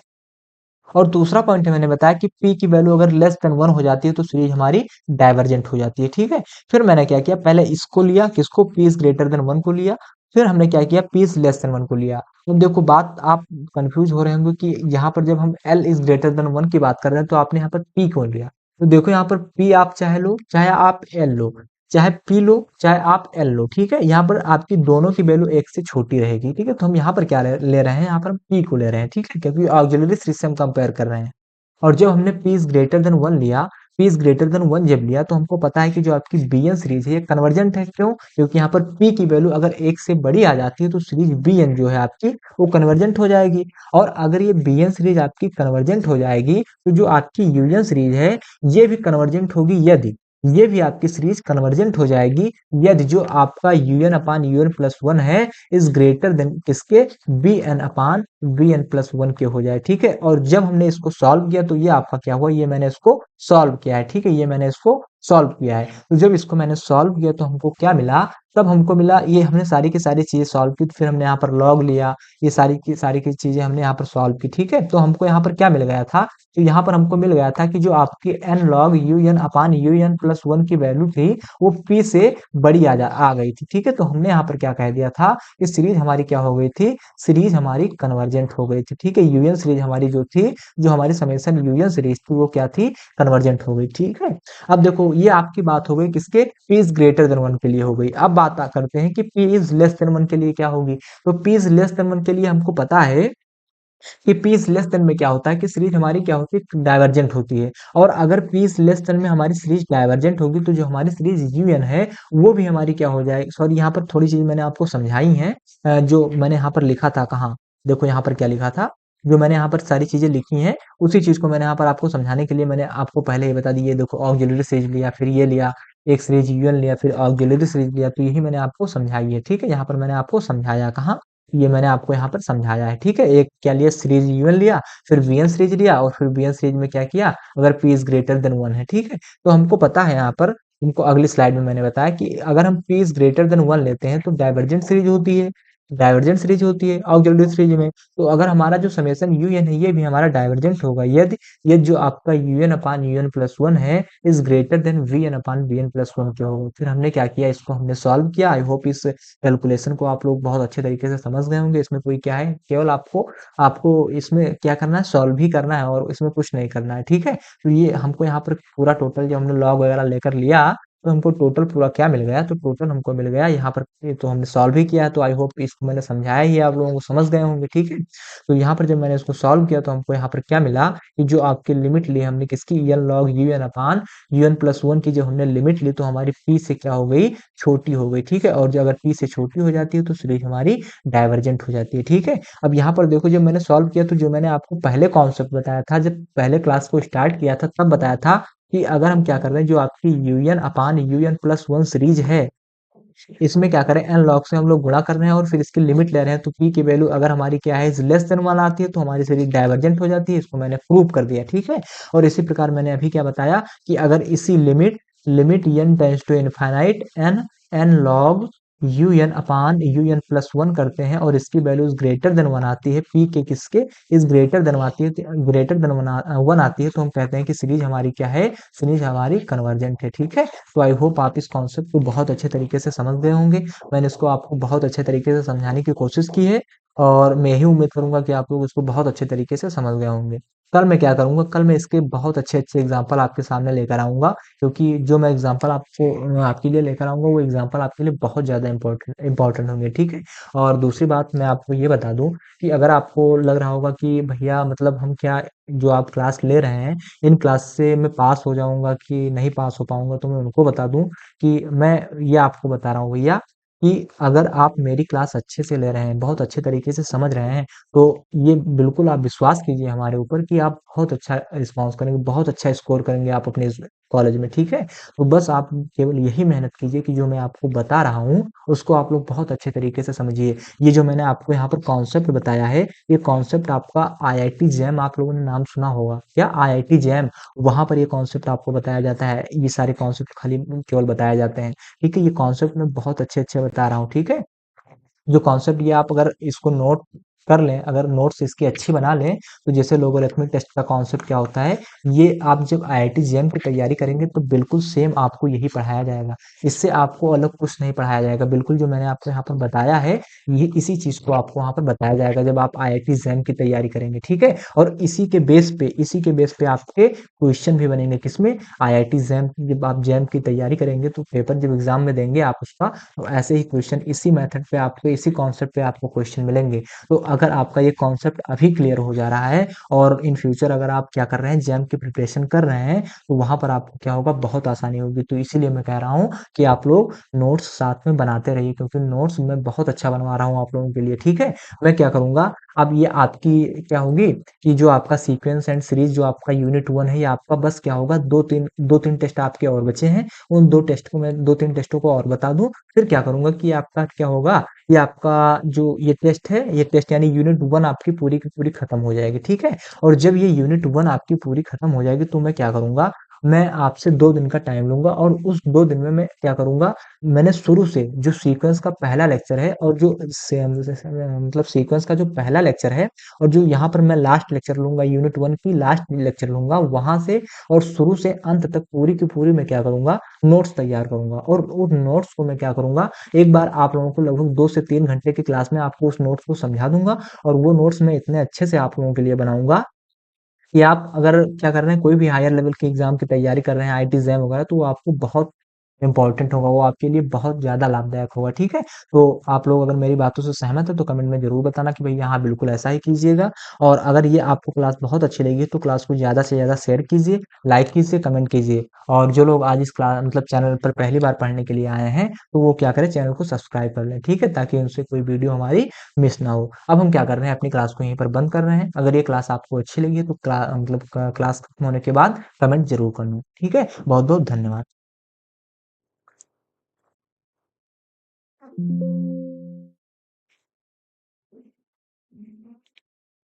और दूसरा पॉइंट मैंने बताया कि p की वैल्यू अगर लेस देन 1 हो जाती है तो सीरीज हमारी डाइवर्जेंट हो जाती है। ठीक है, फिर मैंने क्या किया, पहले इसको लिया, किसको, p इज ग्रेटर देन 1 को लिया, फिर हमने क्या किया, p इज लेस देन 1 को लिया। तो देखो बात आप कंफ्यूज हो रहे होंगे कि यहाँ पर जब हम l इज ग्रेटर देन 1 की बात कर रहे हैं तो आपने यहाँ पर p क्यों लिया, तो देखो यहाँ पर p आप चाहे लो चाहे आप l लो, चाहे पी लो चाहे आप एल लो, ठीक है। यहाँ पर आपकी दोनों की वैल्यू एक से छोटी रहेगी, ठीक है। तो हम यहाँ पर क्या ले रहे हैं, यहाँ पर हम पी को ले रहे हैं, ठीक है, क्योंकि ऑक्सिलरी सीरीज से हम कंपेयर कर रहे हैं। और जब हमने p is greater than one लिया, p is greater than one जब लिया, तो हमको पता है कि जो आपकी बीएन सीरीज है ये कन्वर्जेंट है। क्यों? क्योंकि यहाँ पर पी की वैल्यू अगर एक से बड़ी आ जाती है तो सीरीज बीएन जो है आपकी वो कन्वर्जेंट हो जाएगी। और अगर ये बीएन सीरीज आपकी कन्वर्जेंट हो जाएगी तो जो आपकी यूनियन सीरीज है ये भी कन्वर्जेंट होगी, यदि ये भी आपकी सीरीज कन्वर्जेंट हो जाएगी यदि जो आपका u n upon u n plus one है इज ग्रेटर देन किसके, बी एन अपान बी एन प्लस वन के हो जाए, ठीक है। और जब हमने इसको सॉल्व किया तो ये आपका क्या हुआ, ये मैंने इसको सॉल्व किया है, ठीक है, ये मैंने इसको सॉल्व किया है। तो जब इसको मैंने सॉल्व किया तो हमको क्या मिला, तब हमको मिला, ये हमने सारी की सारी चीजें सॉल्व की, तो फिर हमने यहाँ पर लॉग लिया, ये सारी की चीजें हमने यहाँ पर सॉल्व की, ठीक है। तो हमको यहाँ पर क्या मिल गया था, तो यहाँ पर हमको मिल गया था कि जो आपकी n log u n upon u n plus one की वैल्यू थी वो पी से बड़ी आ गई थी, ठीक है। तो हमने यहाँ पर क्या कह दिया था कि सीरीज हमारी क्या हो गई थी, सीरीज हमारी कन्वर्जेंट हो गई थी, ठीक है। यूएन सीरीज हमारी जो थी, जो हमारी समेशन यूएन सीरीज थी वो क्या थी, कन्वर्जेंट हो गई, ठीक है। अब देखो ये आपकी बात हो गई किसके, P is greater than one के लिए हो गई। अब बात करते हैं कि P is less then one के लिए क्या होगी। तो P is less then one के लिए हमको पता है कि पी इज लेस देन में क्या होता है कि सीरीज हमारी क्या होती है, डाइवर्जेंट होती है। और अगर पी इज लेस देन में हमारी सीरीज डाइवर्जेंट होगी तो जो हमारी सीरीज यूएन है वो भी हमारी क्या हो जाएगी, सॉरी यहाँ पर थोड़ी चीज मैंने आपको समझाई है, जो मैंने यहाँ पर लिखा था, कहाँ देखो यहाँ पर क्या लिखा था, जो मैंने यहाँ पर सारी चीजें लिखी हैं उसी चीज को मैंने यहाँ पर आपको समझाने के लिए मैंने आपको पहले ये बता दी। ये देखो ऑक्सिलरी सीरीज लिया, फिर ये लिया, एक सीरीज यूएन लिया, फिर ऑक्सिलरी सीरीज लिया, तो यही मैंने आपको समझाई है, ठीक है। यहाँ पर मैंने आपको समझाया, कहाँ, ये मैंने आपको यहाँ पर समझाया है, ठीक है। एक क्या लिया, सीरीज यूएन लिया, फिर वीएन सीरीज लिया, और फिर वीएन सीरीज में क्या किया, अगर P is greater than one है, ठीक है। तो हमको पता है यहाँ पर, तुमको अगली स्लाइड में मैंने बताया कि अगर हम P is greater than one लेते हैं तो डाइवर्जेंट सीरीज होती है, डाइवर्जेंट सीरीज होती है ऑक्सिलरी सीरीज में। तो अगर हमारा जो समेशन यूएन है ये भी हमारा डाइवर्जेंट होगा यदि ये जो आपका u n upon u n plus one है is greater than v n upon v n plus one के होगा। फिर हमने क्या किया, इसको हमने सॉल्व किया। आई होप इस कैलकुलेशन को आप लोग बहुत अच्छे तरीके से समझ गए होंगे। इसमें कोई क्या है, केवल आपको आपको इसमें क्या करना है, सॉल्व ही करना है और इसमें कुछ नहीं करना है, ठीक है। तो ये हमको यहाँ पर पूरा टोटल जब हमने लॉग वगैरह लेकर लिया तो हमको टोटल पूरा क्या मिल गया, तो टोटल हमको मिल गया यहाँ पर, ये तो हमने सॉल्व ही किया है। तो आई होप इसको मैंने समझाया ही, आप लोगों को समझ गए होंगे, ठीक है। तो यहाँ पर जब मैंने इसको सॉल्व किया तो हमको यहाँ पर क्या मिला कि जो आपकी लिमिट ली हमने किसकी, n log u n upon u n plus one की जब हमने लिमिट ली तो हमारी पी से क्या हो गई, छोटी हो गई, ठीक है। और जो अगर पी से छोटी हो जाती है तो सीरीज हमारी डाइवर्जेंट हो जाती है, ठीक है। अब यहाँ पर देखो जब मैंने सॉल्व किया तो जो मैंने आपको पहले कॉन्सेप्ट बताया था, जब पहले क्लास को स्टार्ट किया था तब बताया था कि अगर हम क्या कर रहे हैं, जो आपकी UN upon u n plus one series है इसमें क्या करें, एन लॉग से हम लोग गुणा कर रहे हैं और फिर इसकी लिमिट ले रहे हैं। तो पी की वैल्यू अगर हमारी क्या है, लेस देन वन आती है तो हमारी सीरीज डाइवर्जेंट हो जाती है। इसको मैंने प्रूव कर दिया, ठीक है। और इसी प्रकार मैंने अभी क्या बताया कि अगर इसी limit limit n tends to infinite n n log u n upon u n plus one करते हैं और इसकी वैल्यू ग्रेटर देन वन आती है, पी के किसके इज ग्रेटर देन आती है, ग्रेटर देन वन आती है, तो हम कहते हैं कि सीरीज हमारी क्या है, सीरीज हमारी कन्वर्जेंट है, ठीक है। तो आई होप आप इस कॉन्सेप्ट को बहुत अच्छे तरीके से समझ गए होंगे। मैंने इसको आपको बहुत अच्छे तरीके से समझाने की कोशिश की है और मैं ही उम्मीद करूंगा कि आप लोग इसको बहुत अच्छे तरीके से समझ गए होंगे। कल मैं क्या करूंगा, कल मैं इसके बहुत अच्छे अच्छे एग्जाम्पल आपके सामने लेकर आऊंगा, क्योंकि जो मैं एग्जाम्पल आपको आपके लिए लेकर आऊंगा वो एग्जाम्पल आपके लिए बहुत ज्यादा इंपॉर्टेंट होंगे, ठीक है। और दूसरी बात मैं आपको ये बता दूं कि अगर आपको लग रहा होगा कि भैया मतलब हम क्या, जो आप क्लास ले रहे हैं इन क्लास से मैं पास हो जाऊंगा कि नहीं पास हो पाऊंगा, तो मैं उनको बता दूं कि मैं ये आपको बता रहा हूँ भैया कि अगर आप मेरी क्लास अच्छे से ले रहे हैं, बहुत अच्छे तरीके से समझ रहे हैं, तो ये बिल्कुल आप विश्वास कीजिए हमारे ऊपर कि आप बहुत अच्छा रिस्पॉन्स करेंगे, बहुत अच्छा स्कोर करेंगे आप अपने कॉलेज में, ठीक है। तो बस आप केवल यही मेहनत कीजिए कि जो मैं आपको बता रहा हूँ उसको आप लोग बहुत अच्छे तरीके से समझिए। ये जो मैंने आपको यहाँ पर कॉन्सेप्ट बताया है, ये कॉन्सेप्ट आपका आईआईटी जैम, आप लोगों ने नाम सुना होगा क्या, आईआईटी जैम, वहां पर ये कॉन्सेप्ट आपको बताया जाता है। ये सारे कॉन्सेप्ट खाली केवल बताए जाते हैं, ठीक है। ये कॉन्सेप्ट मैं बहुत अच्छे अच्छे बता रहा हूँ, ठीक है। जो कॉन्सेप्ट ये आप अगर इसको नोट कर लें, अगर नोट्स इसकी अच्छी बना लें, तो जैसे लोगरिथमिक टेस्ट का कॉन्सेप्ट क्या होता है, ये आप जब आईआईटी जेईई की तैयारी करेंगे तो बिल्कुल सेम आपको यही पढ़ाया जाएगा। इससे आपको अलग कुछ नहीं पढ़ाया जाएगा। बिल्कुल जो मैंने आपको यहाँ पर बताया है, ये इसी चीज़ को आपको वहाँ पर बताया जाएगा जब आप आईआईटी जेईई की तैयारी करेंगे, ठीक है? और इसी के बेस पे आपके क्वेश्चन भी बनेंगे किसमें? आईआईटी जेईई जब आप जेईई की तैयारी करेंगे तो पेपर जब एग्ज़ाम में देंगे आप उसका, तो ऐसे ही क्वेश्चन इसी मेथड पे आपको, इसी कॉन्सेप्ट पे आपको क्वेश्चन मिलेंगे। तो अगर आपका ये कॉन्सेप्ट अभी क्लियर हो जा रहा है और इन फ्यूचर अगर आप क्या कर रहे हैं, जेईई की प्रिपरेशन कर रहे हैं, तो वहाँ पर आपको क्या होगा, बहुत आसानी होगी। तो इसीलिए मैं कह रहा हूँ कि आप लोग नोट्स साथ में बनाते रहिए, क्योंकि नोट्स मैं बहुत अच्छा बनवा रहा हूँ आप लोगों के लिए, ठीक है? मैं क्या करूँगा, अब ये आपकी क्या होगी कि जो आपका सीक्वेंस एंड सीरीज जो आपका यूनिट 1 है, ये आपका बस क्या होगा, 2-3 टेस्ट आपके और बचे हैं। उन 2-3 टेस्टों को और बता दूँ, फिर क्या करूँगा कि आपका क्या होगा, ये आपका जो ये टेस्ट है, ये टेस्ट यानी यूनिट 1 आपकी पूरी की पूरी खत्म हो जाएगी, ठीक है? और जब ये यूनिट 1 आपकी पूरी खत्म हो जाएगी, तो मैं क्या करूँगा, मैं आपसे 2 दिन का टाइम लूँगा और उस 2 दिन में मैं क्या करूँगा, मैंने शुरू से जो सीक्वेंस का पहला लेक्चर है और जो मतलब सीक्वेंस का जो पहला लेक्चर है और जो यहाँ पर मैं लास्ट लेक्चर लूँगा, यूनिट 1 की लास्ट लेक्चर लूँगा, वहाँ से और शुरू से अंत तक पूरी की पूरी मैं क्या करूँगा, नोट्स तैयार करूँगा। और उन नोट्स को मैं क्या करूँगा, एक बार आप लोगों को लगभग 2 से 3 घंटे की क्लास में आपको उस नोट्स को समझा दूँगा और वो नोट्स मैं इतने अच्छे से आप लोगों के लिए बनाऊँगा कि आप अगर क्या कर रहे हैं, कोई भी हायर लेवल के एग्ज़ाम की तैयारी कर रहे हैं, आईआईटी जेईई वगैरह, तो वो आपको बहुत इम्पोर्टेंट होगा, वो आपके लिए बहुत ज़्यादा लाभदायक होगा, ठीक है? तो आप लोग अगर मेरी बातों से सहमत हैं, तो कमेंट में ज़रूर बताना कि भैया हाँ, बिल्कुल ऐसा ही कीजिएगा। और अगर ये आपको क्लास बहुत अच्छी लगी, तो क्लास को ज़्यादा से ज़्यादा शेयर कीजिए, लाइक कीजिए, कमेंट कीजिए। और जो लोग आज इस मतलब चैनल पर पहली बार पढ़ने के लिए आए हैं, तो वो क्या करें, चैनल को सब्सक्राइब कर लें, ठीक है? ताकि उनसे कोई वीडियो हमारी मिस ना हो। अब हम क्या कर रहे हैं, अपनी क्लास को यहीं पर बंद कर रहे हैं। अगर ये क्लास आपको अच्छी लगी है, तो क्लास खत्म होने के बाद कमेंट ज़रूर करना, ठीक है? बहुत-बहुत धन्यवाद।